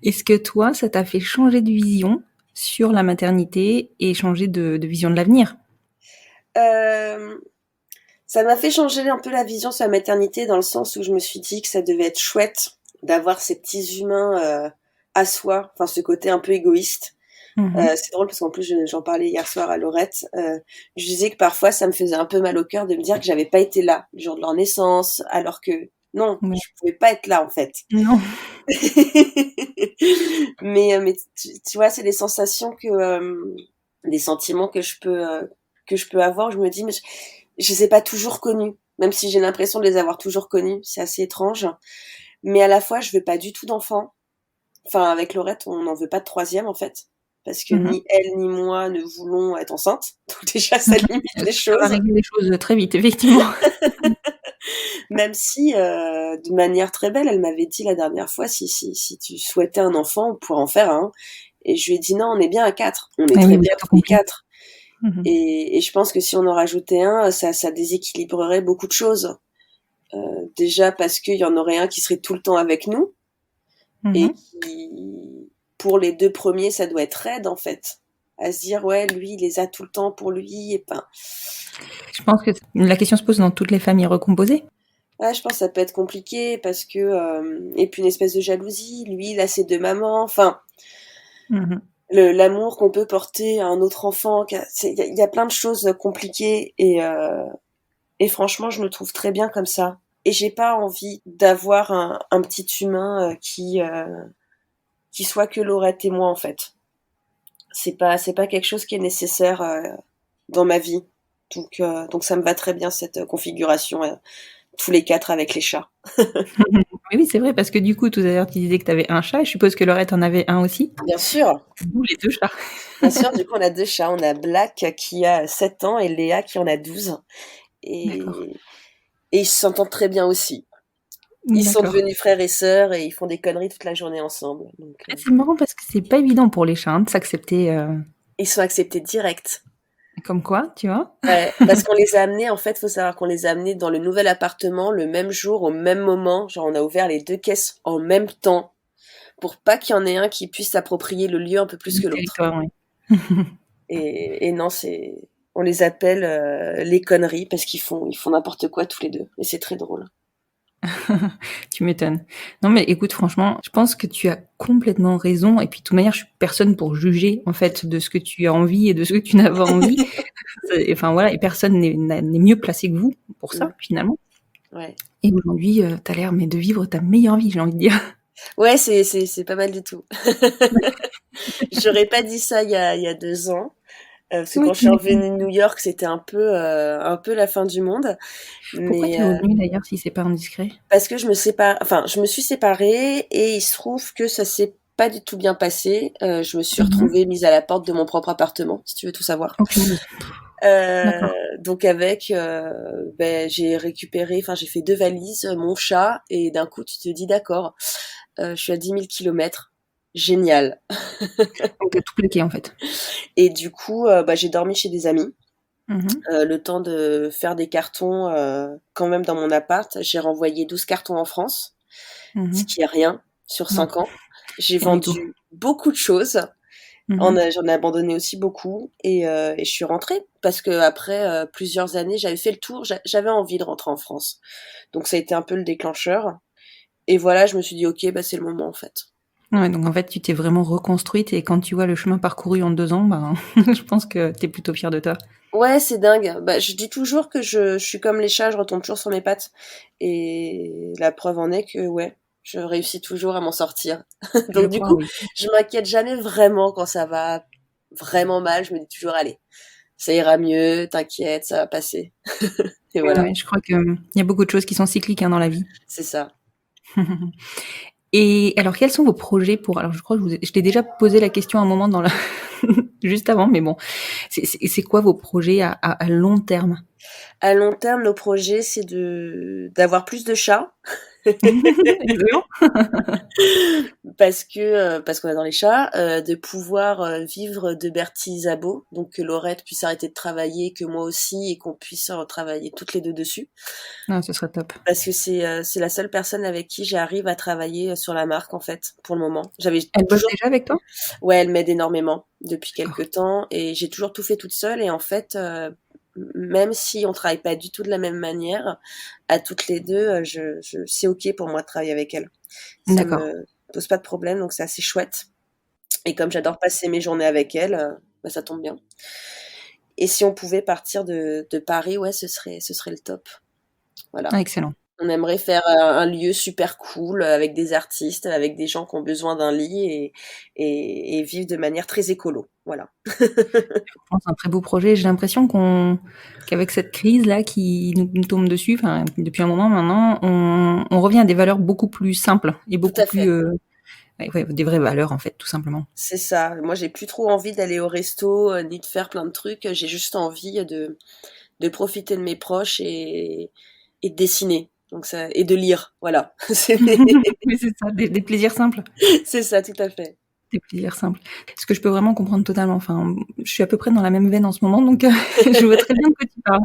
est-ce que toi, ça t'a fait changer de vision sur la maternité et changer de vision de l'avenir?
Euh, Ça m'a fait changer un peu la vision sur la maternité dans le sens où je me suis dit que ça devait être chouette d'avoir ces petits humains à soi, enfin ce côté un peu égoïste.
Mhm.
C'est drôle parce qu'en plus j'en parlais hier soir à Laurette. Je disais que parfois ça me faisait un peu mal au cœur de me dire que j'avais pas été là le jour de leur naissance, alors que non,
Ouais.
je pouvais pas être là en fait.
Non.
Mais tu vois, c'est des sensations des sentiments que je peux avoir. Je me dis, mais je les ai pas toujours connus, même si j'ai l'impression de les avoir toujours connus. C'est assez étrange. Mais à la fois, je veux pas du tout d'enfant. Enfin, avec Laurette, on n'en veut pas de troisième en fait, parce que
Mhm.
ni elle ni moi ne voulons être enceintes. Donc déjà, ça limite les
Ça va
choses.
régler les choses très vite, effectivement.
Même si, de manière très belle, elle m'avait dit la dernière fois, si tu souhaitais un enfant, on pourrait en faire un. Et je lui ai dit non, on est bien à 4. On est
Ah
très
oui, vous
bien
êtes
tous les
compris.
4.
Mhm.
Et je pense que si on en rajoutait un, ça déséquilibrerait beaucoup de choses. Déjà parce qu'il y en aurait un qui serait tout le temps avec nous et
Mhm.
qui, pour les deux premiers, ça doit être raide en fait. À se dire ouais, lui, il les a tout le temps pour lui. Et ben,
Je pense que la question se pose dans toutes les familles recomposées.
ouais, je pense que ça peut être compliqué parce que et puis une espèce de jalousie. Lui, il a ses deux mamans. Enfin,
Mhm.
l'amour qu'on peut porter à un autre enfant. Il y a plein de choses compliquées et franchement, je me trouve très bien comme ça. Et j'ai pas envie d'avoir un petit humain qui soit que Laurette et moi en fait. C'est pas quelque chose qui est nécessaire dans ma vie. Donc ça me va très bien cette configuration tous les 4 avec les chats.
Oui, oui, c'est vrai, parce que du coup, tout à l'heure, tu disais que tu avais un chat. Je suppose que Laurette en avait un aussi.
Bien sûr,
D'où les deux chats.
bien sûr. Du coup, on a deux chats. On a Black qui a 7 ans et Léa qui en a 12.
D'accord.
Et, et ils s'entendent très bien aussi. Ils sont
D'accord.
devenus frères et sœurs et ils font des conneries toute la journée ensemble. Donc,
Ah, c'est marrant parce que c'est pas évident pour les chats hein, de s'accepter
ils sont acceptés direct.
comme quoi, tu vois.
Ouais, parce qu'on les a amenés, en fait, faut savoir qu'on les a amenés dans le nouvel appartement le même jour, au même moment. Genre, on a ouvert les deux caisses en même temps pour pas qu'il y en ait un qui puisse s'approprier le lieu un peu plus
Du
que l'autre.
territoire, oui.
Et non, on les appelle les conneries parce ils font n'importe quoi tous les deux. Et c'est très drôle.
Tu m'étonnes. Non, mais écoute, franchement, je pense que tu as complètement raison. Et puis, de toute manière, je suis personne pour juger, en fait, de ce que tu as envie et de ce que tu n'as pas envie. Enfin, voilà, et personne n'est mieux placé que vous pour
Mm.
ça, finalement.
Ouais.
Et aujourd'hui, t'as l'air, mais de vivre ta meilleure vie, j'ai envie de dire.
Ouais, c'est pas mal du tout. J'aurais pas dit ça il y a 2 ans. Parce que
Oui,
quand je
tu
suis
m'étonnes.
revenue de New York, c'était un peu la fin du monde.
Pourquoi
Mais
t'es revenue d'ailleurs si c'est pas indiscret?
parce que je me suis séparée et il se trouve que ça s'est pas du tout bien passé. Je me suis
Mhm.
retrouvée mise à la porte de mon propre appartement, si tu veux tout savoir.
Oh punaise. D'accord.
Donc j'ai récupéré, enfin j'ai fait 2 valises, mon chat, et d'un coup tu te dis d'accord, je suis à 10 000 kilomètres, génial.
Donc t'as tout plaqué en fait.
Et du coup, j'ai dormi chez des amis,
Mhm.
le temps de faire des cartons quand même dans mon appart. J'ai renvoyé 12 cartons en France, ce
Mhm.
qui est rien sur
Non,
5 ans. J'ai
rien du tout.
vendu beaucoup de choses.
Mhm.
J'en ai abandonné aussi beaucoup, et je suis rentrée parce que après plusieurs années, j'avais fait le tour, j'avais envie de rentrer en France. Donc ça a été un peu le déclencheur. Et voilà, je me suis dit ok, bah c'est le moment en fait.
Ouais, donc en fait, tu t'es vraiment reconstruite et quand tu vois le chemin parcouru en 2 ans, ben, je pense que t'es plutôt fière de toi.
Ouais, c'est dingue. Bah, je dis toujours que je suis comme les chats, je retombe toujours sur mes pattes. Et la preuve en est que ouais, je réussis toujours à m'en sortir.
Je
Donc du
crois,
coup,
oui.
je m'inquiète jamais vraiment quand ça va vraiment mal. Je me dis toujours allez, ça ira mieux, t'inquiète, ça va passer. Et
Ouais,
voilà,
ouais, je crois que il y a beaucoup de choses qui sont cycliques hein, dans la vie.
c'est ça.
Et alors, quels sont vos projets pour... Alors, je crois que je t'ai déjà posé la question à un moment dans la... juste avant, mais bon. C'est quoi vos projets à long terme?
À long terme, nos projets, c'est de d'avoir plus de chats.
Excellent.
Parce qu'on adore les chats, de pouvoir vivre de Berthe Isabeau, donc que Laurette puisse arrêter de travailler, que moi aussi, et qu'on puisse travailler toutes les deux dessus.
Ah, ce serait top.
Parce que c'est la seule personne avec qui j'arrive à travailler sur la marque en fait, pour le moment. J'avais
Elle bosse
toujours,
déjà avec toi?
ouais, elle m'aide énormément depuis
D'accord.
quelques temps, et j'ai toujours tout fait toute seule, et en fait, même si on travaille pas du tout de la même manière, à toutes les deux, c'est ok pour moi de travailler avec elle. Ça
D'accord.
me pose pas de problème, donc c'est assez chouette. Et comme j'adore passer mes journées avec elle, bah, ça tombe bien. Et si on pouvait partir de Paris, ouais, ce serait le top.
Ah,
Voilà.
excellent.
On aimerait faire un lieu super cool avec des artistes, avec des gens qui ont besoin d'un lit, et vivre de manière très écolo. Voilà.
Franchement, c'est un très beau projet. J'ai l'impression qu'avec cette crise-là qui nous tombe dessus, enfin, depuis un moment maintenant, on revient à des valeurs beaucoup plus simples et
Tout
beaucoup
à
plus,
fait.
ouais, des vraies valeurs, en fait, tout simplement.
C'est ça. Moi, j'ai plus trop envie d'aller au resto, ni de faire plein de trucs. J'ai juste envie de profiter de mes proches, et de dessiner. Donc ça, et de lire. Voilà.
Mais c'est ça, des plaisirs simples.
C'est ça, tout à fait.
Des plaisirs simples. Ce que je peux vraiment comprendre totalement. Enfin, je suis à peu près dans la même veine en ce moment, donc je vois très bien de quoi tu parles.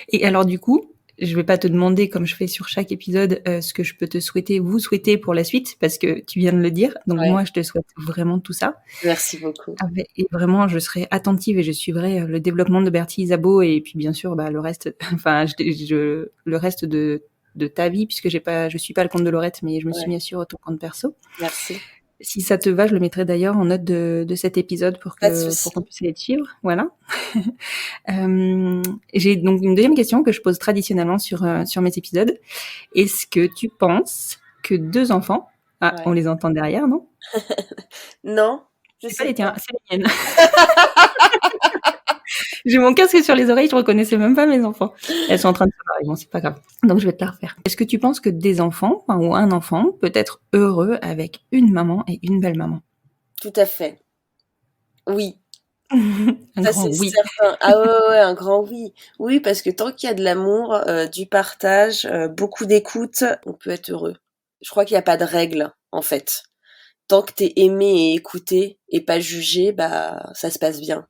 Et alors du coup, je vais pas te demander, comme je fais sur chaque épisode, ce que je peux te souhaiter, vous souhaiter pour la suite, parce que tu viens de le dire. Donc
Ouais.
moi, je te souhaite vraiment tout ça.
Merci beaucoup.
Et vraiment, je serai attentive et je suivrai le développement de Bertie Isabeau et puis bien sûr, bah, le reste, enfin, le reste de ta vie, puisque je suis pas le compte de Laurette, mais je me suis
Ouais.
mis sur ton compte perso.
Merci.
Si ça te va, je le mettrai d'ailleurs en note de cet épisode
Pas de
pour qu'on
souci.
puisse aller te suivre. Voilà. Euh, j'ai donc une deuxième question que je pose traditionnellement sur mes épisodes. Est-ce que tu penses que 2 enfants, ah, on
Ouais.
les entend derrière, non?
Non, je
C'est pas
sais
les tiens,
pas.
c'est les miennes. J'ai mon casque sur les oreilles, je reconnaissais même pas mes enfants. Elles sont en train de se parler, bon, c'est pas grave. Donc je vais te la refaire. Est-ce que tu penses que des enfants, enfin, ou un enfant, peut être heureux avec une maman et une belle maman?
Tout à fait. Oui,
Un
ça
grand
c'est
oui.
certain. Ah ouais, ouais, ouais, un grand oui. Oui, parce que tant qu'il y a de l'amour, du partage, beaucoup d'écoute, on peut être heureux. Je crois qu'il y a pas de règle, en fait. Tant que t'es aimé et écouté et pas jugé, bah ça se passe bien.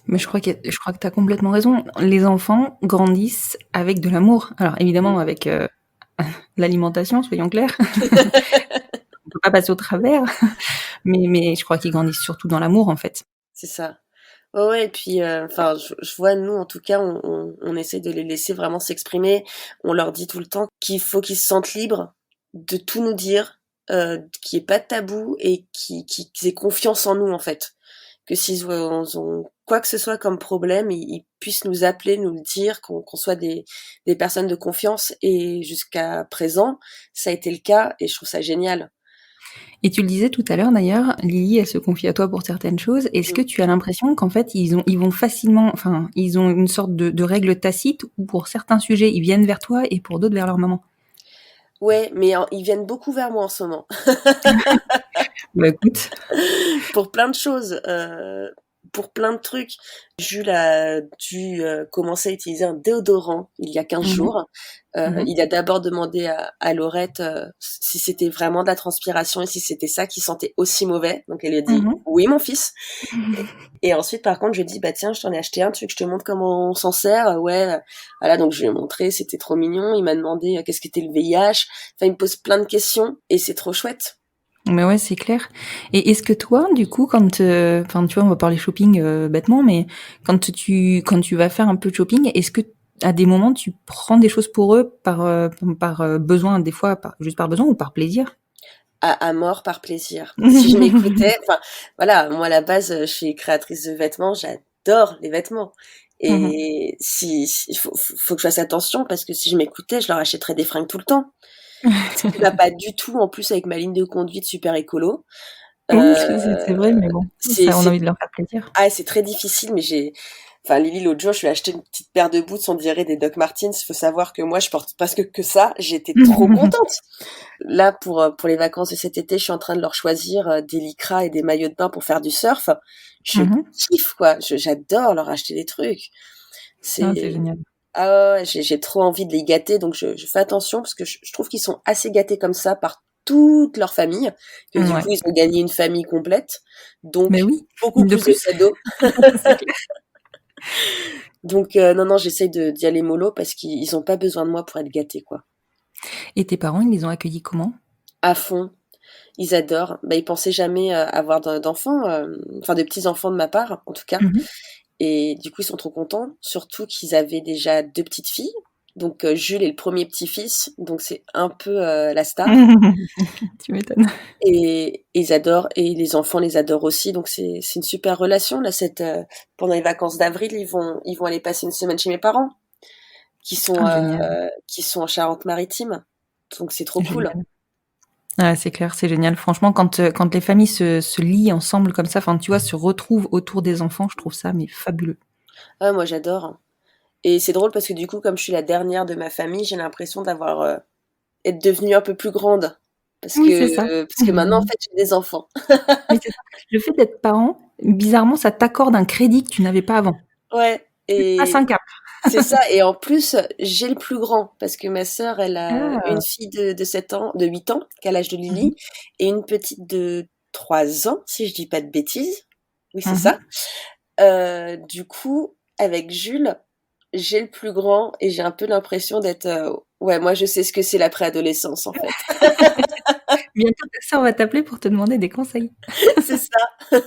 Mais je crois que tu as complètement raison. Les enfants grandissent avec de l'amour. Alors évidemment
Mmh.
avec l'alimentation, soyons clairs. On peut pas passer au travers, mais je crois qu'ils grandissent surtout dans l'amour en fait.
C'est ça. Ouais, ouais, et puis, enfin, je vois, nous, en tout cas, on essaie de les laisser vraiment s'exprimer. On leur dit tout le temps qu'il faut qu'ils se sentent libres de tout nous dire, qu'il y ait pas de tabou, et qu'ils aient confiance en nous, en fait. Que s'ils ont quoi que ce soit comme problème, ils puissent nous appeler, nous le dire, qu'on soit des personnes de confiance. Et jusqu'à présent, ça a été le cas, et je trouve ça génial.
Et tu le disais tout à l'heure d'ailleurs, Lily, elle se confie à toi pour certaines choses. Est-ce que tu as l'impression qu'en fait, ils vont facilement, enfin, ils ont une sorte de règle tacite où pour certains sujets, ils viennent vers toi et pour d'autres vers leur maman?
Ouais, mais ils viennent beaucoup vers moi en ce moment.
Bah écoute.
Pour plein de choses, pour plein de trucs. Jules a dû commencer à utiliser un déodorant il y a 15
Mhm,
jours.
mhm,
Il a d'abord demandé à Laurette si c'était vraiment de la transpiration et si c'était ça qui sentait aussi mauvais. Donc elle lui a dit
mhm.
oui mon fils. Et ensuite par contre je lui ai dit bah tiens je t'en ai acheté un, tu veux que je te montre comment on s'en sert? Ouais, voilà donc je lui ai montré, c'était trop mignon. Il m'a demandé qu'est-ce qu'était le VIH. Enfin il me pose plein de questions et c'est trop chouette.
Mais ouais, c'est clair. Et est-ce que toi, du coup, enfin, tu vois, on va parler shopping bêtement, mais quand tu vas faire un peu de shopping, est-ce que à des moments tu prends des choses pour eux par besoin, des fois, juste par besoin ou par plaisir?
À mort par plaisir. Si je m'écoutais, enfin voilà, moi à la base, je suis créatrice de vêtements, j'adore les vêtements.
Mhm.
Et si faut que je fasse attention parce que si je m'écoutais, je leur achèterais des fringues tout le temps. Ce qui va pas du tout en plus avec ma ligne de conduite super écolo.
Oui,
Heu,
c'est vrai, mais bon,
c'est
ça, on a
c'est
envie de leur faire plaisir.
c'est très difficile, mais enfin, Lily, l'autre jour, je lui ai acheté une petite paire de boots, on dirait des Doc Martens. Faut savoir que moi, je porte presque que ça. J'étais trop contente. Là, pour les vacances de cet été, je suis en train de leur choisir des lycras et des maillots de bain pour faire du surf. Je
Mhm.
kiffe, quoi. J'adore leur acheter des trucs.
Ah, c'est
C'est,
génial.
ah ouais, j'ai trop envie de les gâter, donc je fais attention parce que je trouve qu'ils sont assez gâtés comme ça par toute leur famille, que du
Ouais.
coup, ils ont gagné une famille complète.
Mais
Donc,
oui,
beaucoup
une de
plus de
plus.
cadeaux.
C'est clair.
Donc non, j'essaye d'y aller mollo parce qu'ils ont pas besoin de moi pour être gâtés, quoi.
Et tes parents, ils les ont accueillis comment?
À fond, ils adorent. Bah, ils pensaient jamais avoir d'enfants, enfin de petits-enfants de ma part, en tout cas.
Mhm.
Et du coup, ils sont trop contents, surtout qu'ils avaient déjà 2 petites filles. Donc Jules est le premier petit-fils, donc c'est un peu la star.
Tu m'étonnes.
Et ils adorent, et les enfants les adorent aussi. Donc c'est une super relation là. Pendant les vacances d'avril, ils vont aller passer une semaine chez mes parents,
Ah, génial,
qui sont en Charente-Maritime. Donc c'est trop cool.
génial. Ah, c'est clair, c'est génial. Franchement, quand les familles se lient ensemble comme ça, enfin, tu vois, se retrouvent autour des enfants, je trouve ça mais fabuleux.
Ah, moi j'adore. Et c'est drôle parce que du coup, comme je suis la dernière de ma famille, j'ai l'impression être devenue un peu plus grande.
Oui, c'est ça.
Parce que maintenant, en fait, j'ai des enfants.
Oui, c'est ça. Le fait d'être parent, bizarrement, ça t'accorde un crédit que tu n'avais pas avant.
Ouais.
Tu passes
Et
un cap.
c'est ça. Et en plus, j'ai le plus grand parce que ma sœur, elle a une
Ah.
fille de 7 ans, de 8 ans, qui a l'âge de
Mmh.
Lily, et une petite de 3 ans, si je dis pas de bêtises. Oui, c'est
Mmh.
ça. Du coup, avec Jules, j'ai le plus grand et j'ai un peu l'impression d'être, ouais, moi, je sais ce que c'est la préadolescence, en fait.
Bientôt ta sœur va t'appeler pour te demander des conseils.
C'est ça.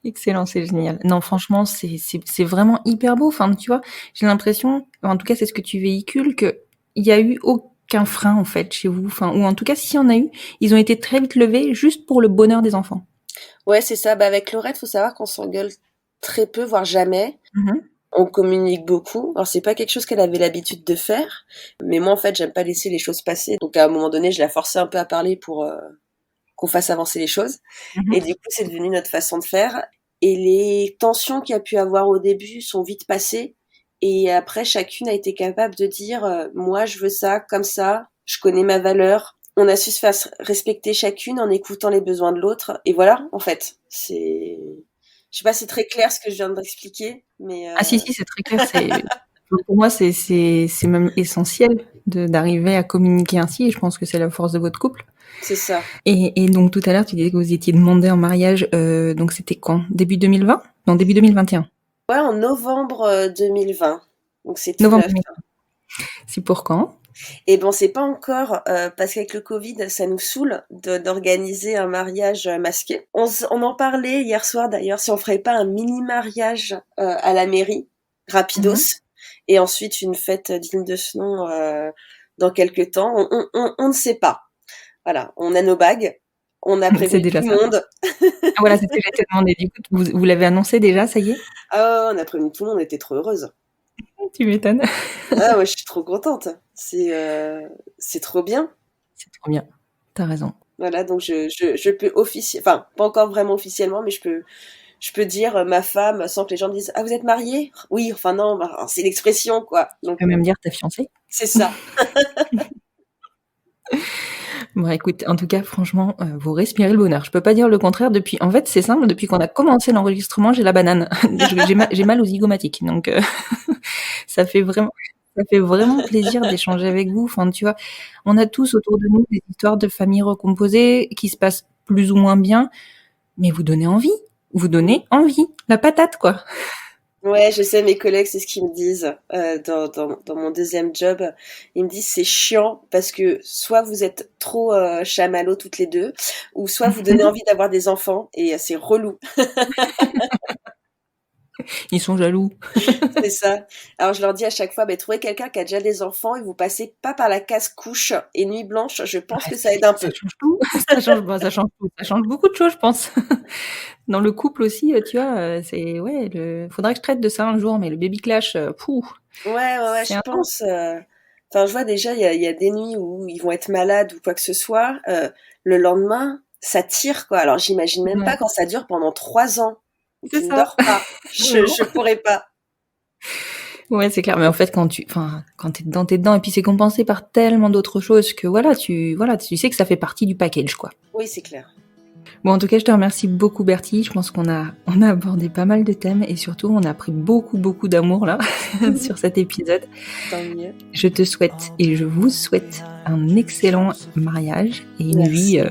Excellent, c'est génial. Non, franchement, c'est vraiment hyper beau. Enfin, tu vois, j'ai l'impression, en tout cas, c'est ce que tu véhicules, que il y a eu aucun frein, en fait, chez vous. Enfin, ou en tout cas, s'il y en a eu, ils ont été très vite levés juste pour le bonheur des enfants.
Ouais, c'est ça. Bah, avec Laurette, faut savoir qu'on s'engueule très peu, voire jamais.
Mmh.
On communique beaucoup. Alors, c'est pas quelque chose qu'elle avait l'habitude de faire, mais moi, en fait, j'aime pas laisser les choses passer. Donc, à un moment donné, je la forçais un peu à parler pour qu'on fasse avancer les choses. Et
Mmh.
du coup, c'est devenu notre façon de faire. Et les tensions qu'il y a pu avoir au début sont vite passées. Et après, chacune a été capable de dire, moi, je veux ça, comme ça. Je connais ma valeur. On a su se faire respecter chacune en écoutant les besoins de l'autre. Et voilà, en fait, je sais pas si c'est très clair ce que je viens d'expliquer, mais
Ah si, si, c'est très clair. Pour moi, c'est même essentiel d'arriver à communiquer ainsi, et je pense que c'est la force de votre couple.
c'est ça.
Et donc tout à l'heure, tu disais que vous étiez demandé en mariage, donc c'était quand? Début 2020? Non, début 2021.
Ouais, en novembre 2020. Donc c'est tout
Novembre
neuf.
2020. C'est pour quand?
Et bon, c'est pas encore, parce qu'avec le Covid, ça nous saoule d'organiser un mariage masqué. On en parlait hier soir d'ailleurs, si on ferait pas un mini mariage à la mairie, rapidos,
Mhm.
et ensuite une fête digne de ce nom dans quelques temps. On ne sait pas. Voilà, on a nos bagues, on a
C'est
prévenu
déjà
tout le
ça.
monde.
Ah voilà, c'est ce que j'allais te demander. Du coup, vous l'avez annoncé déjà, ça y est?
Ah, on a prévenu tout le monde, on était trop heureuse.
Tu m'étonnes.
Ah ouais, je suis trop contente. C'est trop bien.
C'est trop bien. T'as raison.
Voilà, donc je peux enfin, pas encore vraiment officiellement, mais je peux dire ma femme sans que les gens me disent: «Ah, vous êtes mariés?» «Oui», enfin non, bah, c'est l'expression, quoi.
Tu
Donc
peux même dire ta fiancée.
c'est ça.
Bon, écoute, en tout cas, franchement, vous respirez le bonheur. Je peux pas dire le contraire en fait, c'est simple, depuis qu'on a commencé l'enregistrement, j'ai la banane. J'ai mal aux zygomatiques, donc ça fait vraiment plaisir d'échanger avec vous. Enfin, tu vois, on a tous autour de nous des histoires de familles recomposées qui se passent plus ou moins bien, mais vous donnez envie. Vous donnez envie. La patate, quoi.
Ouais, je sais, mes collègues, c'est ce qu'ils me disent dans mon deuxième job. Ils me disent c'est chiant parce que soit vous êtes trop chamallows toutes les deux, ou soit vous donnez envie d'avoir des enfants et c'est relou.
Ils sont jaloux.
C'est ça. Alors je leur dis à chaque fois, trouvez quelqu'un qui a déjà des enfants et vous passez pas par la case couche et nuit blanche. Je pense que ça aide un
Ça
peu.
change tout. Ça change tout. Ça change beaucoup de choses, je pense. Dans le couple aussi, tu vois, c'est ouais, faudrait que je traite de ça un jour, mais le baby clash, pouh,
Ouais,
c'est
je
intense.
pense. Enfin, je vois déjà, il y a des nuits où ils vont être malades ou quoi que ce soit. Le lendemain, ça tire, quoi. Alors j'imagine même pas
Ouais,
quand ça dure pendant 3 ans. Où
c'est
tu ne
ça.
dors pas. Je pourrais pas.
Ouais, c'est clair. Mais en fait, quand t'es dedans, et puis c'est compensé par tellement d'autres choses que tu sais que ça fait partie du package, quoi.
Oui, c'est clair.
Bon, en tout cas, je te remercie beaucoup, Bertie. Je pense qu'on a abordé pas mal de thèmes et surtout, on a pris beaucoup d'amour, là, sur cet épisode.
Tant mieux.
Je te souhaite et je vous souhaite un excellent mariage et une
Merci.
vie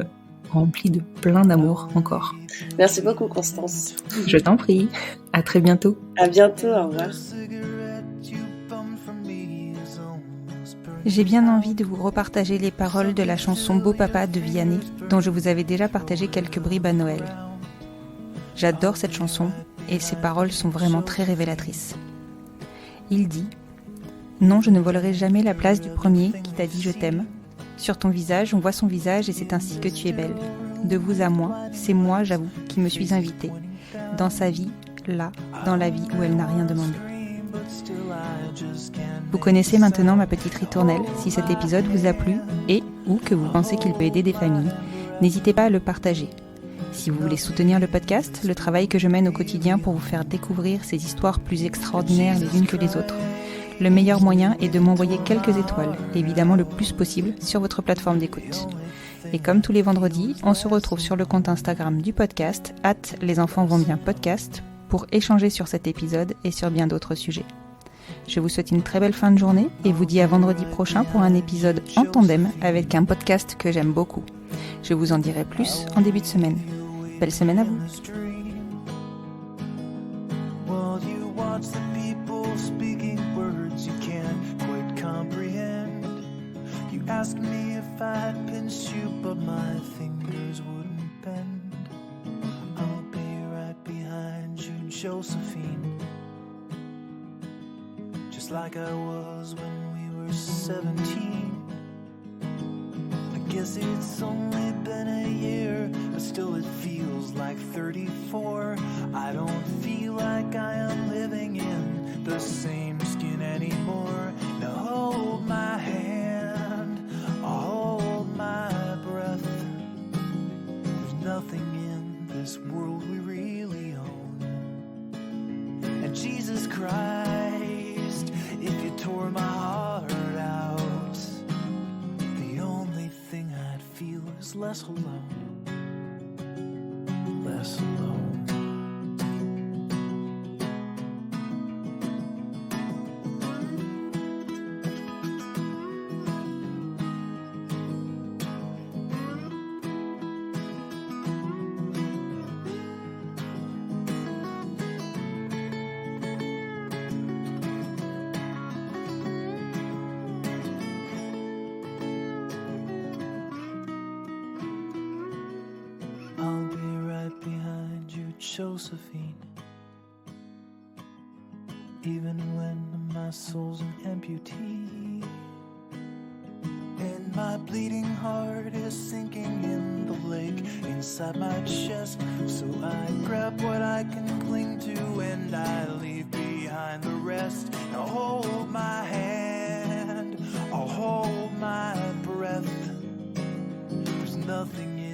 remplie de plein d'amour encore.
Merci beaucoup, Constance.
Je t'en prie. À très bientôt.
À bientôt, au revoir.
J'ai bien envie de vous repartager les paroles de la chanson Beau Papa de Vianney, dont je vous avais déjà partagé quelques bribes à Noël. J'adore cette chanson et ses paroles sont vraiment très révélatrices. Il dit « Non, je ne volerai jamais la place du premier qui t'a dit je t'aime. Sur ton visage, on voit son visage et c'est ainsi que tu es belle. De vous à moi, c'est moi, j'avoue, qui me suis invitée. Dans sa vie, là, dans la vie où elle n'a rien demandé. » Vous connaissez maintenant ma petite ritournelle. Si cet épisode vous a plu et ou que vous pensez qu'il peut aider des familles, n'hésitez pas à le partager. Si vous voulez soutenir le podcast, le travail que je mène au quotidien pour vous faire découvrir ces histoires plus extraordinaires les unes que les autres, le meilleur moyen est de m'envoyer quelques étoiles, évidemment le plus possible, sur votre plateforme d'écoute. Et comme tous les vendredis, on se retrouve sur le compte Instagram du podcast, @lesenfantsvonbienpodcast, pour échanger sur cet épisode et sur bien d'autres sujets. Je vous souhaite une très belle fin de journée et vous dis à vendredi prochain pour un épisode en tandem avec un podcast que j'aime beaucoup. Je vous en dirai plus en début de semaine. Belle semaine à vous.
While you watch the people speaking words you can't quite comprehend. You ask me if I'd pinch you, but my fingers wouldn't bend. I'll be right behind you, Josephine. Just like I was when we were 17. I guess it's only been a year, but still it feels like 34. I don't feel like I am living in the same skin anymore. Now hold my hand, hold my breath. There's nothing in this world we really own. And Jesus Christ, if you tore my heart out, the only thing I'd feel is less alone. Less alone. I'll be right behind you, Josephine. Even when my soul's an amputee, and my bleeding heart is sinking in the lake inside my chest. So I grab what I can cling to and I leave behind the rest. Now hold my hand, I'll hold my breath. There's nothing in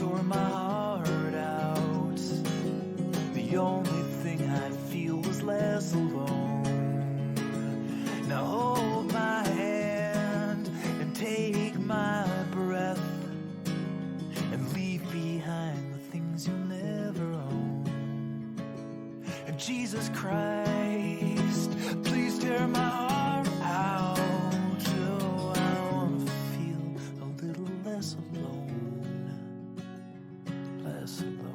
tore my heart out. The only thing I'd feel was less alone. Now hold my hand and take my breath and leave behind the things you'll never own. And Jesus Christ, please tear my heart out. Oh, I wanna feel a little less alone, less alone.